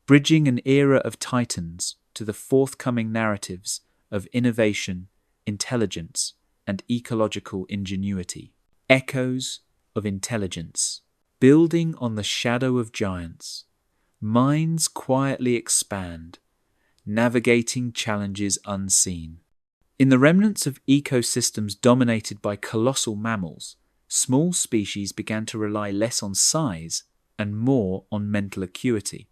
bridging an era of titans to the forthcoming narratives of innovation, intelligence, and ecological ingenuity. Echoes of intelligence, building on the shadow of giants, minds quietly expand, navigating challenges unseen. In the remnants of ecosystems dominated by colossal mammals, small species began to rely less on size and more on mental acuity.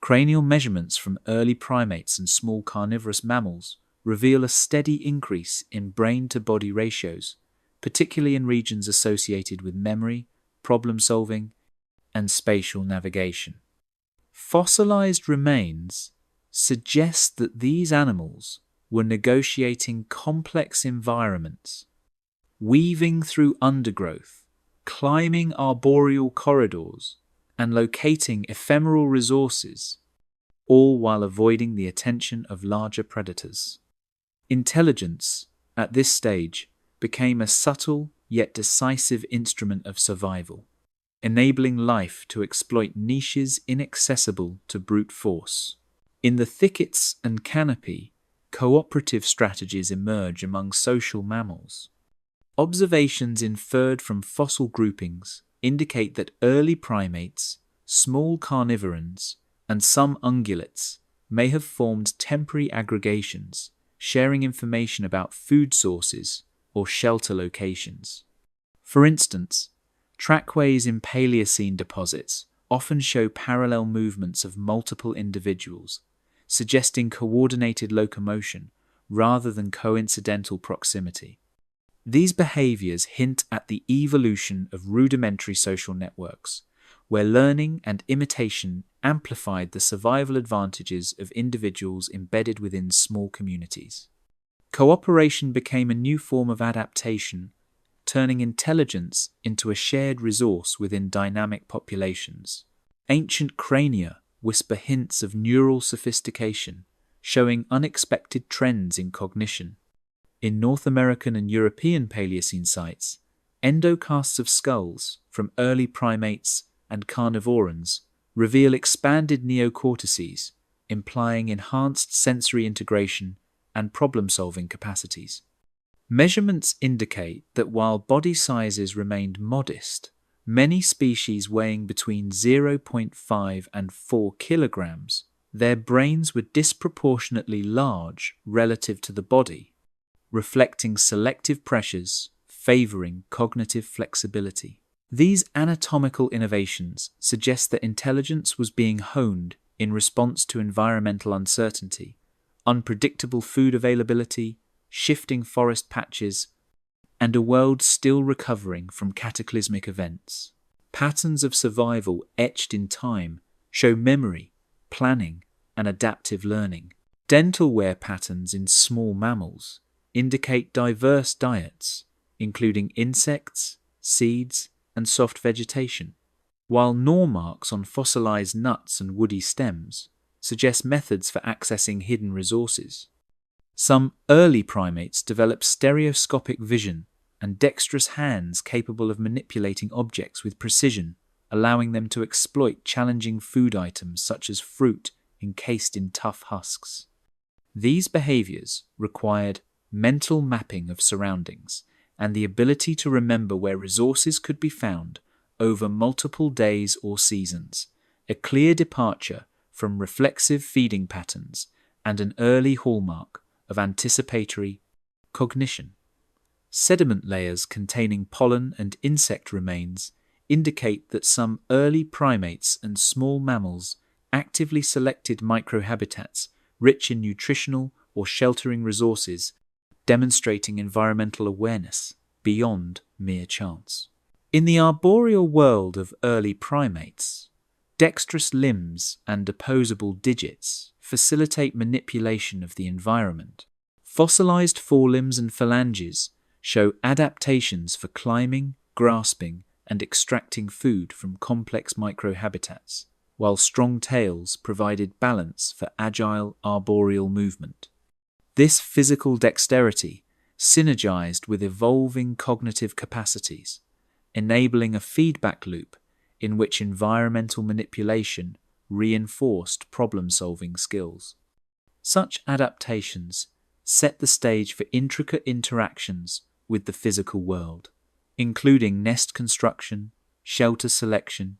Cranial measurements from early primates and small carnivorous mammals reveal a steady increase in brain-to-body ratios, particularly in regions associated with memory, problem-solving, and spatial navigation. Fossilized remains suggest that these animals were negotiating complex environments, weaving through undergrowth, climbing arboreal corridors, and locating ephemeral resources, all while avoiding the attention of larger predators. Intelligence, at this stage, became a subtle yet decisive instrument of survival, enabling life to exploit niches inaccessible to brute force. In the thickets and canopy, cooperative strategies emerge among social mammals. Observations inferred from fossil groupings indicate that early primates, small carnivorans, and some ungulates may have formed temporary aggregations, sharing information about food sources or shelter locations. For instance, trackways in Paleocene deposits often show parallel movements of multiple individuals, suggesting coordinated locomotion rather than coincidental proximity. These behaviors hint at the evolution of rudimentary social networks, where learning and imitation amplified the survival advantages of individuals embedded within small communities. Cooperation became a new form of adaptation, turning intelligence into a shared resource within dynamic populations. Ancient crania whisper hints of neural sophistication, showing unexpected trends in cognition. In North American and European Paleocene sites, endocasts of skulls from early primates and carnivorans reveal expanded neocortices, implying enhanced sensory integration and problem-solving capacities. Measurements indicate that while body sizes remained modest, many species weighing between 0.5 and 4 kilograms, their brains were disproportionately large relative to the body, reflecting selective pressures favoring cognitive flexibility. These anatomical innovations suggest that intelligence was being honed in response to environmental uncertainty, unpredictable food availability, shifting forest patches, and a world still recovering from cataclysmic events. Patterns of survival etched in time show memory, planning, and adaptive learning. Dental wear patterns in small mammals indicate diverse diets, including insects, seeds, and soft vegetation, while gnaw marks on fossilized nuts and woody stems suggest methods for accessing hidden resources. Some early primates developed stereoscopic vision and dexterous hands capable of manipulating objects with precision, allowing them to exploit challenging food items such as fruit encased in tough husks. These behaviors required mental mapping of surroundings and the ability to remember where resources could be found over multiple days or seasons, a clear departure from reflexive feeding patterns and an early hallmark of anticipatory cognition. Sediment layers containing pollen and insect remains indicate that some early primates and small mammals actively selected microhabitats rich in nutritional or sheltering resources, demonstrating environmental awareness beyond mere chance. In the arboreal world of early primates, dexterous limbs and opposable digits facilitate manipulation of the environment. Fossilized forelimbs and phalanges show adaptations for climbing, grasping, and extracting food from complex microhabitats, while strong tails provided balance for agile arboreal movement. This physical dexterity synergized with evolving cognitive capacities, enabling a feedback loop in which environmental manipulation reinforced problem-solving skills. Such adaptations set the stage for intricate interactions with the physical world, including nest construction, shelter selection,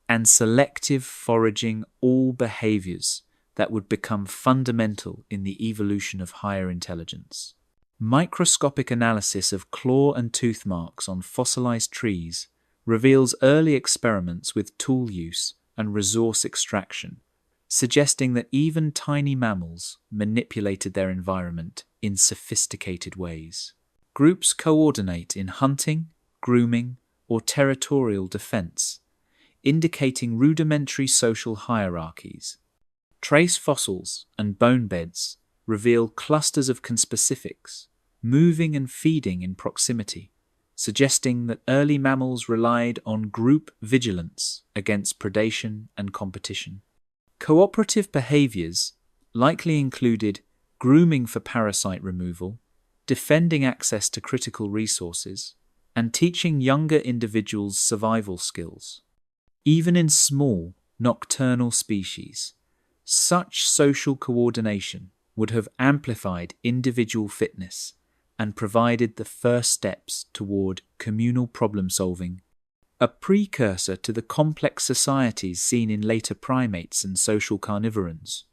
and selective foraging, all behaviors that would become fundamental in the evolution of higher intelligence. Microscopic analysis of claw and tooth marks on fossilized trees reveals early experiments with tool use and resource extraction, suggesting that even tiny mammals manipulated their environment in sophisticated ways. Groups coordinate in hunting, grooming, or territorial defense, indicating rudimentary social hierarchies. Trace fossils and bone beds reveal clusters of conspecifics, moving and feeding in proximity, suggesting that early mammals relied on group vigilance against predation and competition. Cooperative behaviors likely included grooming for parasite removal, defending access to critical resources, and teaching younger individuals survival skills. Even in small, nocturnal species, such social coordination would have amplified individual fitness and provided the first steps toward communal problem-solving, a precursor to the complex societies seen in later primates and social carnivorans.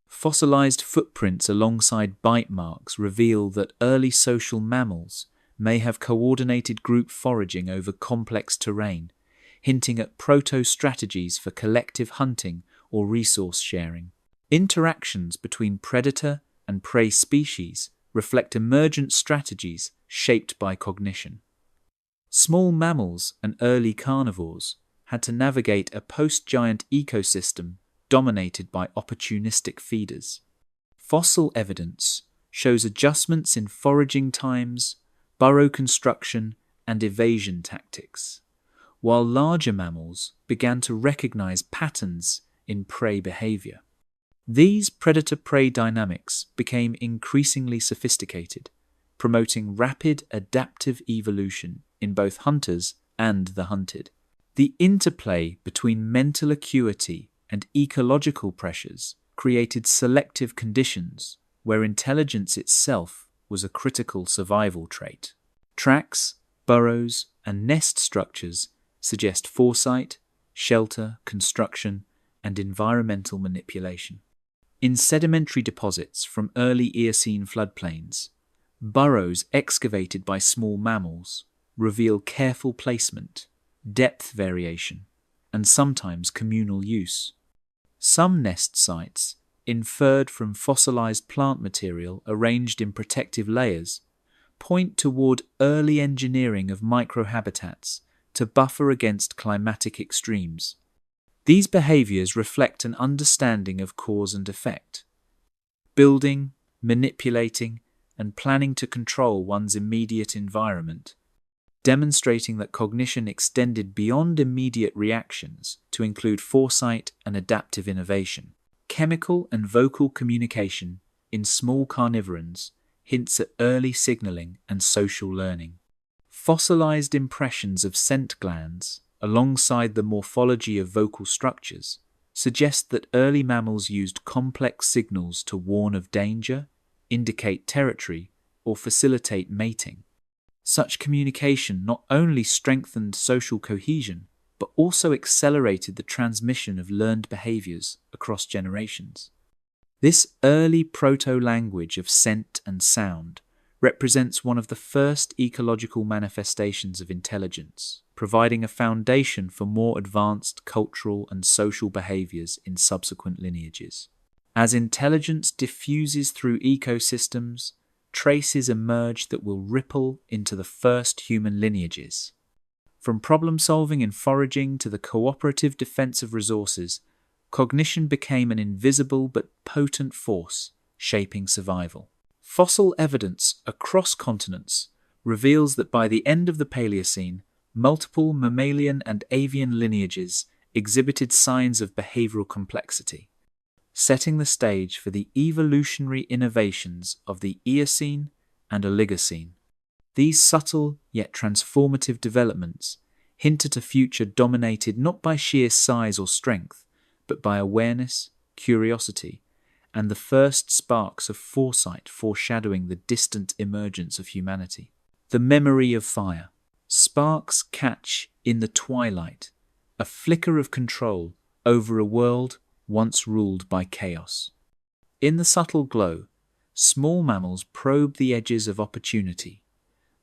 Fossilized footprints alongside bite marks reveal that early social mammals may have coordinated group foraging over complex terrain, hinting at proto-strategies for collective hunting or resource sharing. Interactions between predator and prey species reflect emergent strategies shaped by cognition. Small mammals and early carnivores had to navigate a post-giant ecosystem dominated by opportunistic feeders. Fossil evidence shows adjustments in foraging times, burrow construction, and evasion tactics, while larger mammals began to recognize patterns in prey behavior. These predator-prey dynamics became increasingly sophisticated, promoting rapid adaptive evolution in both hunters and the hunted. The interplay between mental acuity and ecological pressures created selective conditions where intelligence itself was a critical survival trait. Tracks, burrows, and nest structures suggest foresight, shelter, construction, and environmental manipulation. In sedimentary deposits from early Eocene floodplains, burrows excavated by small mammals reveal careful placement, depth variation, and sometimes communal use. Some nest sites, inferred from fossilized plant material arranged in protective layers, point toward early engineering of microhabitats to buffer against climatic extremes. These behaviors reflect an understanding of cause and effect, building, manipulating, and planning to control one's immediate environment, demonstrating that cognition extended beyond immediate reactions to include foresight and adaptive innovation. Chemical and vocal communication in small carnivorans hints at early signaling and social learning. Fossilized impressions of scent glands, alongside the morphology of vocal structures, suggest that early mammals used complex signals to warn of danger, indicate territory, or facilitate mating. Such communication not only strengthened social cohesion, but also accelerated the transmission of learned behaviors across generations. This early proto-language of scent and sound represents one of the first ecological manifestations of intelligence, providing a foundation for more advanced cultural and social behaviors in subsequent lineages. As intelligence diffuses through ecosystems, traces emerge that will ripple into the first human lineages. From problem-solving in foraging to the cooperative defense of resources, cognition became an invisible but potent force shaping survival. Fossil evidence across continents reveals that by the end of the Paleocene, multiple mammalian and avian lineages exhibited signs of behavioral complexity, setting the stage for the evolutionary innovations of the Eocene and Oligocene. These subtle yet transformative developments hint at a future dominated not by sheer size or strength, but by awareness, curiosity, and the first sparks of foresight foreshadowing the distant emergence of humanity. The memory of fire. Sparks catch in the twilight, a flicker of control over a world once ruled by chaos. In the subtle glow, small mammals probe the edges of opportunity,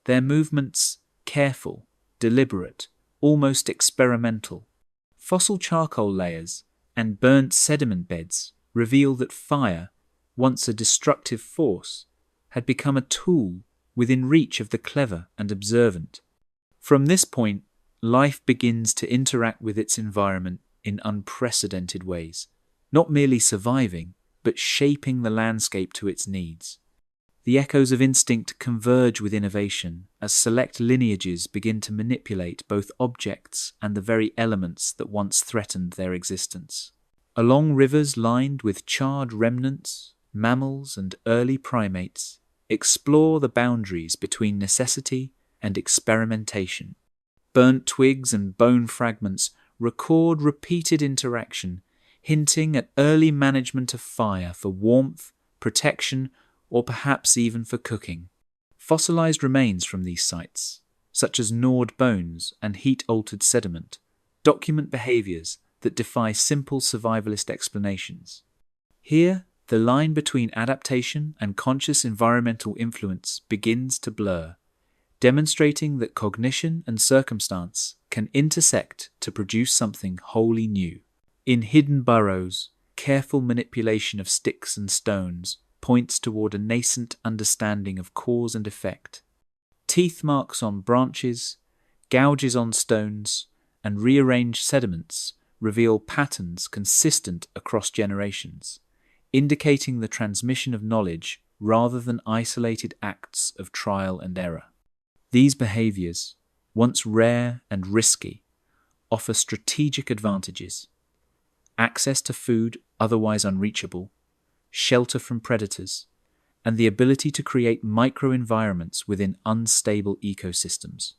their movements careful, deliberate, almost experimental. Fossil charcoal layers and burnt sediment beds reveal that fire, once a destructive force, had become a tool within reach of the clever and observant. From this point, life begins to interact with its environment in unprecedented ways, not merely surviving, but shaping the landscape to its needs. The echoes of instinct converge with innovation as select lineages begin to manipulate both objects and the very elements that once threatened their existence. Along rivers lined with charred remnants, mammals and early primates explore the boundaries between necessity and experimentation. Burnt twigs and bone fragments record repeated interaction, hinting at early management of fire for warmth, protection, or perhaps even for cooking. Fossilized remains from these sites, such as gnawed bones and heat-altered sediment, document behaviors that defy simple survivalist explanations. Here, the line between adaptation and conscious environmental influence begins to blur, demonstrating that cognition and circumstance can intersect to produce something wholly new. In hidden burrows, careful manipulation of sticks and stones points toward a nascent understanding of cause and effect. Teeth marks on branches, gouges on stones, and rearranged sediments reveal patterns consistent across generations, indicating the transmission of knowledge rather than isolated acts of trial and error. These behaviors, once rare and risky, offer strategic advantages: access to food otherwise unreachable, shelter from predators, and the ability to create microenvironments within unstable ecosystems.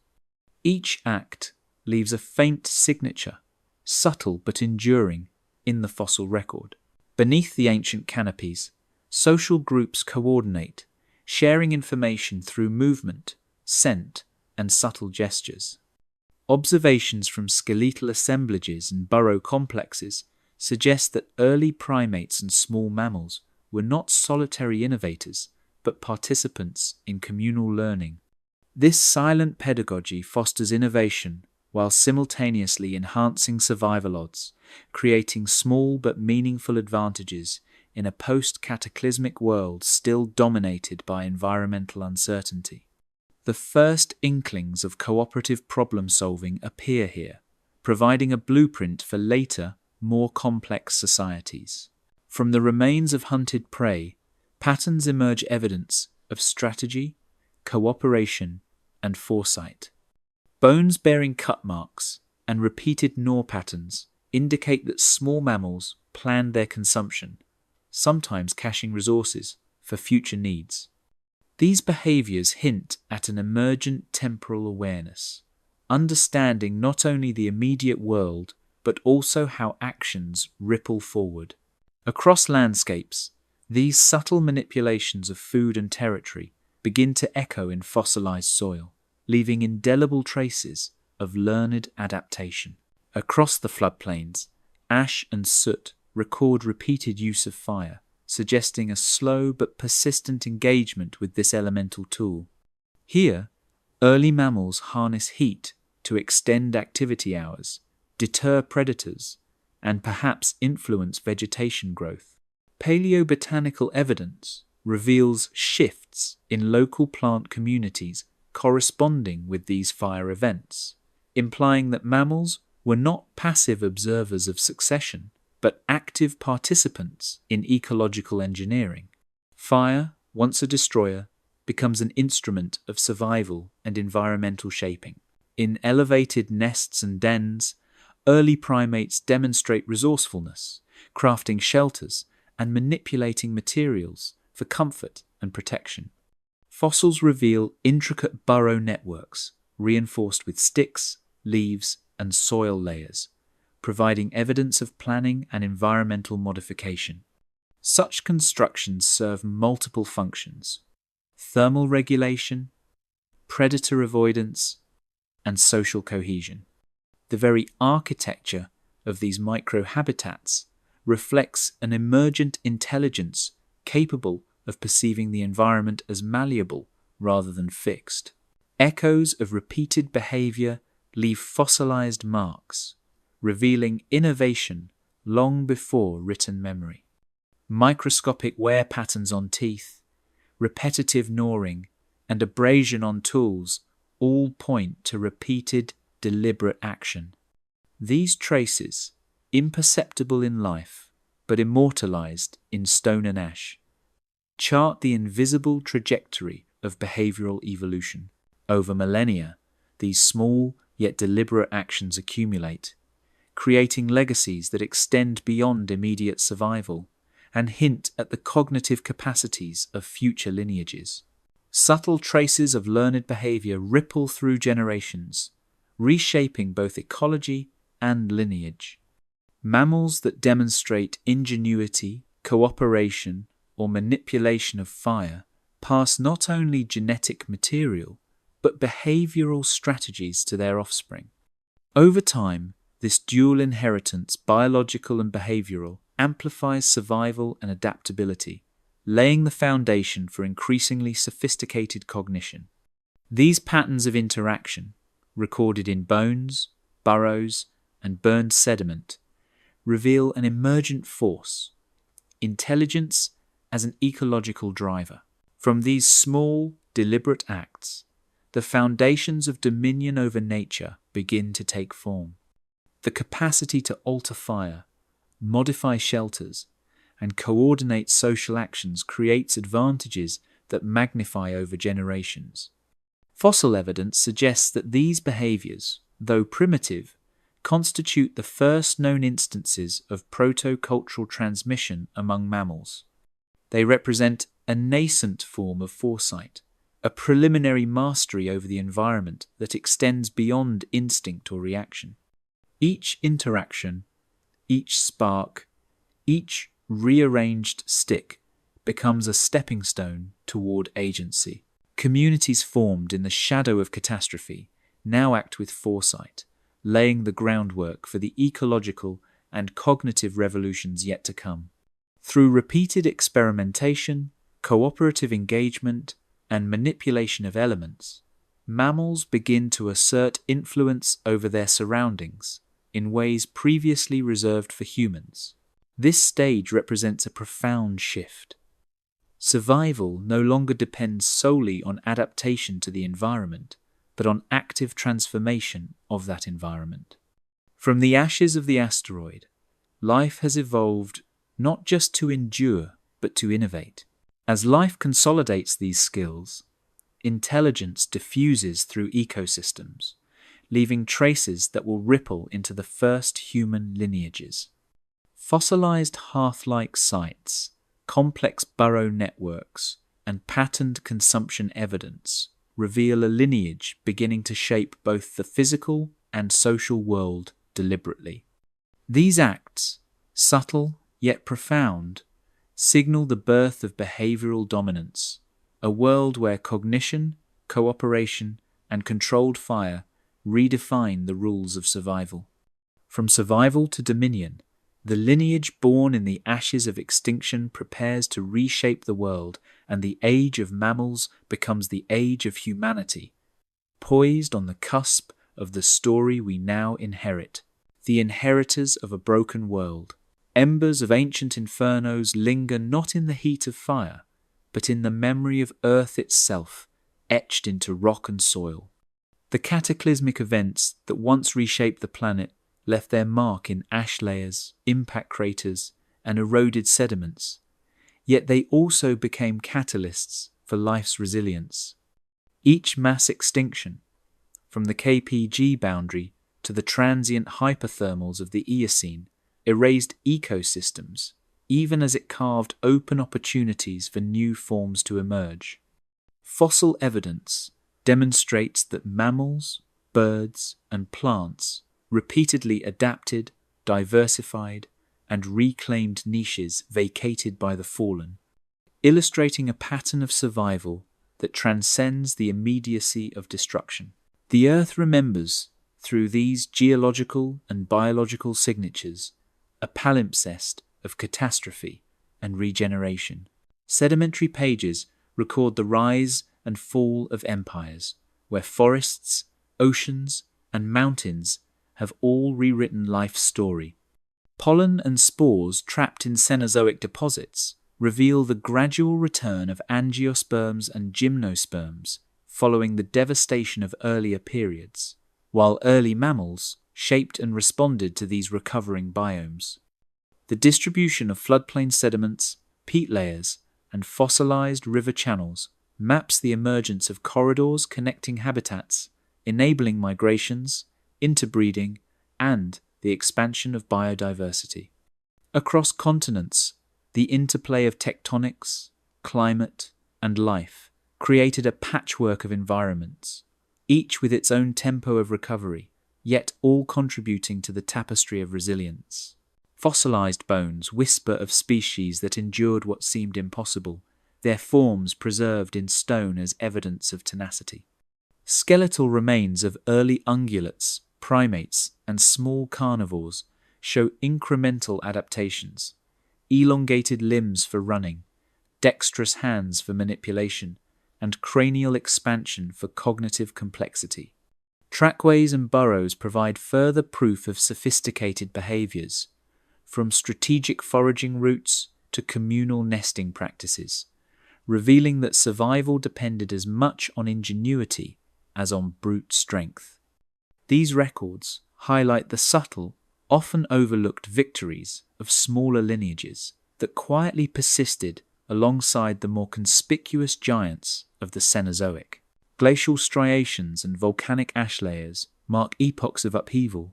Each act leaves a faint signature, subtle but enduring, in the fossil record. Beneath the ancient canopies, social groups coordinate, sharing information through movement, scent, and subtle gestures. Observations from skeletal assemblages and burrow complexes suggest that early primates and small mammals were not solitary innovators, but participants in communal learning. This silent pedagogy fosters innovation while simultaneously enhancing survival odds, creating small but meaningful advantages in a post-cataclysmic world still dominated by environmental uncertainty. The first inklings of cooperative problem-solving appear here, providing a blueprint for later, more complex societies. From the remains of hunted prey, patterns emerge evidence of strategy, cooperation, and foresight. Bones bearing cut marks and repeated gnaw patterns indicate that small mammals planned their consumption, sometimes caching resources for future needs. These behaviors hint at an emergent temporal awareness, understanding not only the immediate world but also how actions ripple forward. Across landscapes, these subtle manipulations of food and territory begin to echo in fossilized soil, leaving indelible traces of learned adaptation. Across the floodplains, ash and soot record repeated use of fire, suggesting a slow but persistent engagement with this elemental tool. Here, early mammals harness heat to extend activity hours, deter predators, and perhaps influence vegetation growth. Paleobotanical evidence reveals shifts in local plant communities corresponding with these fire events, implying that mammals were not passive observers of succession, but active participants in ecological engineering. Fire, once a destroyer, becomes an instrument of survival and environmental shaping. In elevated nests and dens, early primates demonstrate resourcefulness, crafting shelters and manipulating materials for comfort and protection. Fossils reveal intricate burrow networks reinforced with sticks, leaves, and soil layers, providing evidence of planning and environmental modification. Such constructions serve multiple functions: thermal regulation, predator avoidance, and social cohesion. The very architecture of these microhabitats reflects an emergent intelligence capable of perceiving the environment as malleable rather than fixed. Echoes of repeated behavior leave fossilized marks, revealing innovation long before written memory. Microscopic wear patterns on teeth, repetitive gnawing, and abrasion on tools all point to repeated, deliberate action. These traces, imperceptible in life, but immortalized in stone and ash, chart the invisible trajectory of behavioral evolution. Over millennia, these small yet deliberate actions accumulate, creating legacies that extend beyond immediate survival and hint at the cognitive capacities of future lineages. Subtle traces of learned behavior ripple through generations, reshaping both ecology and lineage. Mammals that demonstrate ingenuity, cooperation, or manipulation of fire pass not only genetic material, but behavioral strategies to their offspring. Over time, this dual inheritance, biological and behavioral, amplifies survival and adaptability, laying the foundation for increasingly sophisticated cognition. These patterns of interaction, recorded in bones, burrows, and burned sediment, reveal an emergent force: intelligence as an ecological driver. From these small, deliberate acts, the foundations of dominion over nature begin to take form. The capacity to alter fire, modify shelters, and coordinate social actions creates advantages that magnify over generations. Fossil evidence suggests that these behaviors, though primitive, constitute the first known instances of proto-cultural transmission among mammals. They represent a nascent form of foresight, a preliminary mastery over the environment that extends beyond instinct or reaction. Each interaction, each spark, each rearranged stick becomes a stepping stone toward agency. Communities formed in the shadow of catastrophe now act with foresight, laying the groundwork for the ecological and cognitive revolutions yet to come. Through repeated experimentation, cooperative engagement, and manipulation of elements, mammals begin to assert influence over their surroundings in ways previously reserved for humans. This stage represents a profound shift. Survival no longer depends solely on adaptation to the environment, but on active transformation of that environment. From the ashes of the asteroid, life has evolved not just to endure, but to innovate. As life consolidates these skills, intelligence diffuses through ecosystems, leaving traces that will ripple into the first human lineages. Fossilized hearth-like sites, complex burrow networks, and patterned consumption evidence reveal a lineage beginning to shape both the physical and social world deliberately. These acts, subtle yet profound, signal the birth of behavioral dominance, a world where cognition, cooperation, and controlled fire redefine the rules of survival. From survival to dominion, the lineage born in the ashes of extinction prepares to reshape the world, and the age of mammals becomes the age of humanity, poised on the cusp of the story we now inherit, the inheritors of a broken world. Embers of ancient infernos linger not in the heat of fire, but in the memory of Earth itself, etched into rock and soil. The cataclysmic events that once reshaped the planet left their mark in ash layers, impact craters, and eroded sediments, yet they also became catalysts for life's resilience. Each mass extinction, from the KPG boundary to the transient hyperthermals of the Eocene, erased ecosystems, even as it carved open opportunities for new forms to emerge. Fossil evidence demonstrates that mammals, birds, and plants repeatedly adapted, diversified, and reclaimed niches vacated by the fallen, illustrating a pattern of survival that transcends the immediacy of destruction. The Earth remembers, through these geological and biological signatures, a palimpsest of catastrophe and regeneration. Sedimentary pages record the rise and fall of empires, where forests, oceans, and mountains have all rewritten life's story. Pollen and spores trapped in Cenozoic deposits reveal the gradual return of angiosperms and gymnosperms following the devastation of earlier periods, while early mammals shaped and responded to these recovering biomes. The distribution of floodplain sediments, peat layers, and fossilized river channels maps the emergence of corridors connecting habitats, enabling migrations, interbreeding, and the expansion of biodiversity. Across continents, the interplay of tectonics, climate, and life created a patchwork of environments, each with its own tempo of recovery, yet all contributing to the tapestry of resilience. Fossilized bones whisper of species that endured what seemed impossible, their forms preserved in stone as evidence of tenacity. Skeletal remains of early ungulates, primates, and small carnivores show incremental adaptations, elongated limbs for running, dexterous hands for manipulation, and cranial expansion for cognitive complexity. Trackways and burrows provide further proof of sophisticated behaviors, from strategic foraging routes to communal nesting practices, revealing that survival depended as much on ingenuity as on brute strength. These records highlight the subtle, often overlooked victories of smaller lineages that quietly persisted alongside the more conspicuous giants of the Cenozoic. Glacial striations and volcanic ash layers mark epochs of upheaval,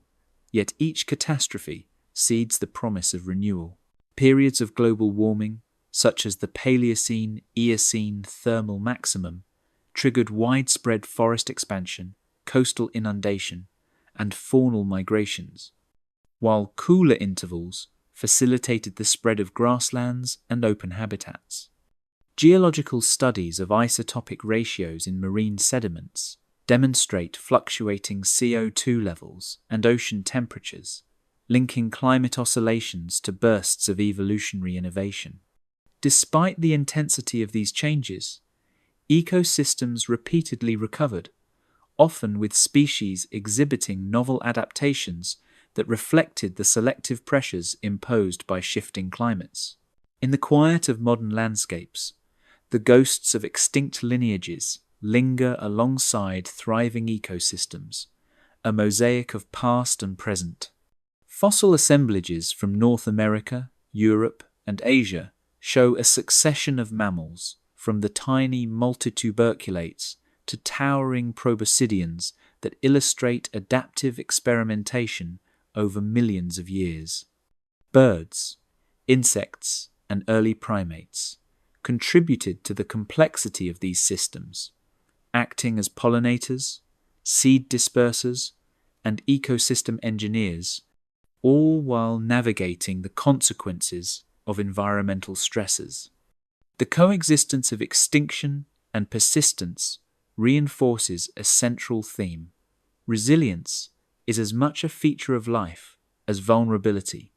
yet each catastrophe seeds the promise of renewal. Periods of global warming, such as the Paleocene-Eocene thermal maximum, triggered widespread forest expansion, coastal inundation, and faunal migrations, while cooler intervals facilitated the spread of grasslands and open habitats. Geological studies of isotopic ratios in marine sediments demonstrate fluctuating CO2 levels and ocean temperatures, linking climate oscillations to bursts of evolutionary innovation. Despite the intensity of these changes, ecosystems repeatedly recovered, often with species exhibiting novel adaptations that reflected the selective pressures imposed by shifting climates. In the quiet of modern landscapes, the ghosts of extinct lineages linger alongside thriving ecosystems, a mosaic of past and present. Fossil assemblages from North America, Europe, and Asia show a succession of mammals, from the tiny multituberculates to towering proboscideans that illustrate adaptive experimentation over millions of years. Birds, insects, and early primates contributed to the complexity of these systems, acting as pollinators, seed dispersers, and ecosystem engineers, all while navigating the consequences of environmental stresses. The coexistence of extinction and persistence reinforces a central theme. Resilience is as much a feature of life as vulnerability,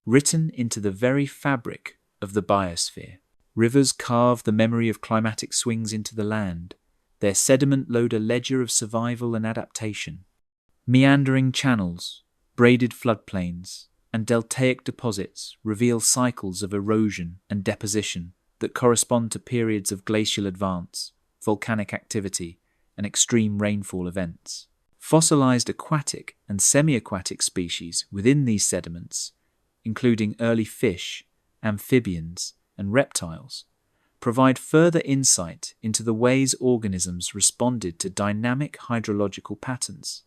written into the very fabric of the biosphere. Rivers carve the memory of climatic swings into the land. Their sediment load a ledger of survival and adaptation. Meandering channels, braided floodplains, and deltaic deposits reveal cycles of erosion and deposition that correspond to periods of glacial advance, volcanic activity, and extreme rainfall events. Fossilized aquatic and semi-aquatic species within these sediments, including early fish, amphibians, and reptiles, provide further insight into the ways organisms responded to dynamic hydrological patterns.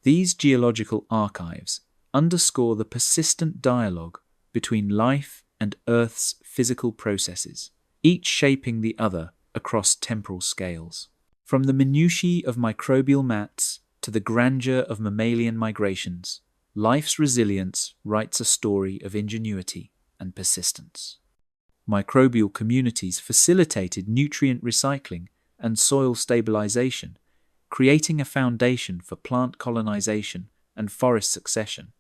These geological archives underscore the persistent dialogue between life and Earth's physical processes, each shaping the other across temporal scales. From the minutiae of microbial mats to the grandeur of mammalian migrations, life's resilience writes a story of ingenuity and persistence. Microbial communities facilitated nutrient recycling and soil stabilization, creating a foundation for plant colonization and forest succession.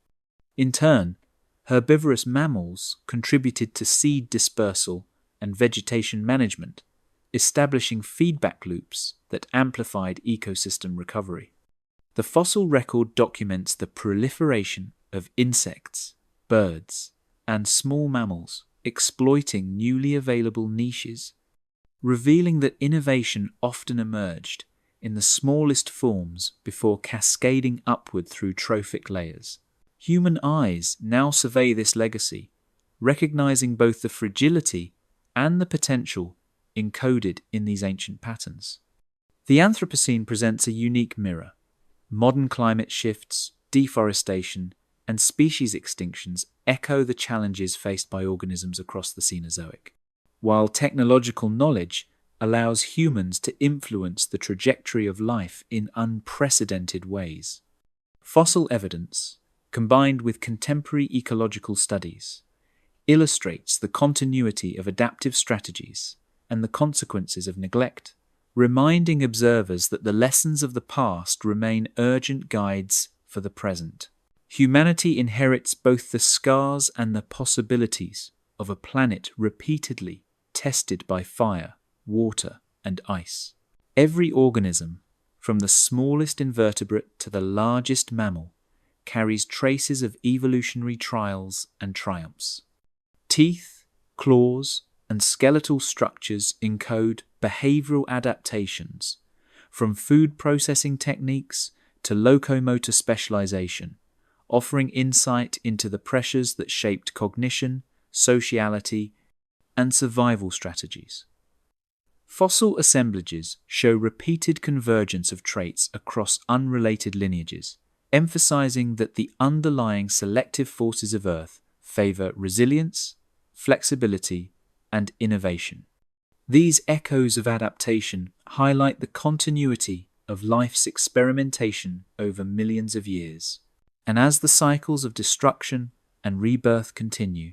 In turn, herbivorous mammals contributed to seed dispersal and vegetation management, establishing feedback loops that amplified ecosystem recovery. The fossil record documents the proliferation of insects, birds, and small mammals exploiting newly available niches, revealing that innovation often emerged in the smallest forms before cascading upward through trophic layers. Human eyes now survey this legacy, recognizing both the fragility and the potential encoded in these ancient patterns. The Anthropocene presents a unique mirror. Modern climate shifts, deforestation, and species extinctions echo the challenges faced by organisms across the Cenozoic, while technological knowledge allows humans to influence the trajectory of life in unprecedented ways. Fossil evidence, combined with contemporary ecological studies, illustrates the continuity of adaptive strategies and the consequences of neglect, reminding observers that the lessons of the past remain urgent guides for the present. Humanity inherits both the scars and the possibilities of a planet repeatedly tested by fire, water, and ice. Every organism, from the smallest invertebrate to the largest mammal, carries traces of evolutionary trials and triumphs. Teeth, claws, and skeletal structures encode behavioral adaptations, from food processing techniques to locomotor specialization, offering insight into the pressures that shaped cognition, sociality, and survival strategies. Fossil assemblages show repeated convergence of traits across unrelated lineages, emphasizing that the underlying selective forces of Earth favor resilience, flexibility, and innovation. These echoes of adaptation highlight the continuity of life's experimentation over millions of years. And as the cycles of destruction and rebirth continue,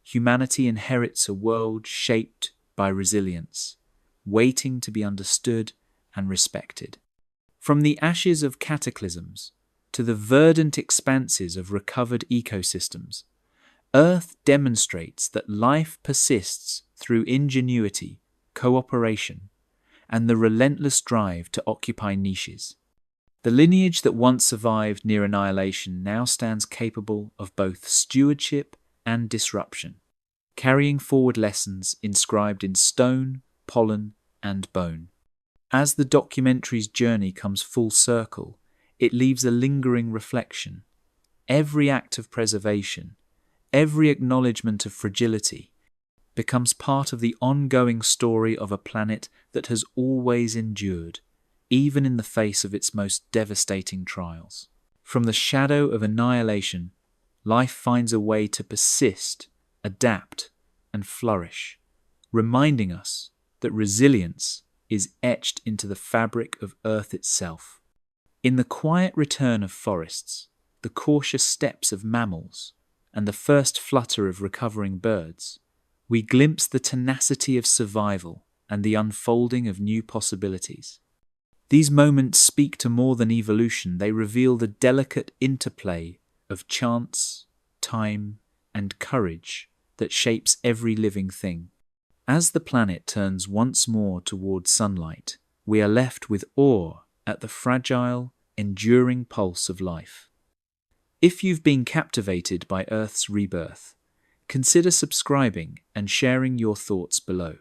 humanity inherits a world shaped by resilience, waiting to be understood and respected. From the ashes of cataclysms to the verdant expanses of recovered ecosystems, Earth demonstrates that life persists through ingenuity, cooperation, and the relentless drive to occupy niches. The lineage that once survived near annihilation now stands capable of both stewardship and disruption, carrying forward lessons inscribed in stone, pollen, and bone. As the documentary's journey comes full circle, it leaves a lingering reflection. Every act of preservation, every acknowledgement of fragility, becomes part of the ongoing story of a planet that has always endured, even in the face of its most devastating trials. From the shadow of annihilation, life finds a way to persist, adapt, and flourish, reminding us that resilience is etched into the fabric of Earth itself. In the quiet return of forests, the cautious steps of mammals, and the first flutter of recovering birds, we glimpse the tenacity of survival and the unfolding of new possibilities. These moments speak to more than evolution. They reveal the delicate interplay of chance, time, and courage that shapes every living thing. As the planet turns once more towards sunlight, we are left with awe at the fragile, enduring pulse of life. If you've been captivated by Earth's rebirth, consider subscribing and sharing your thoughts below.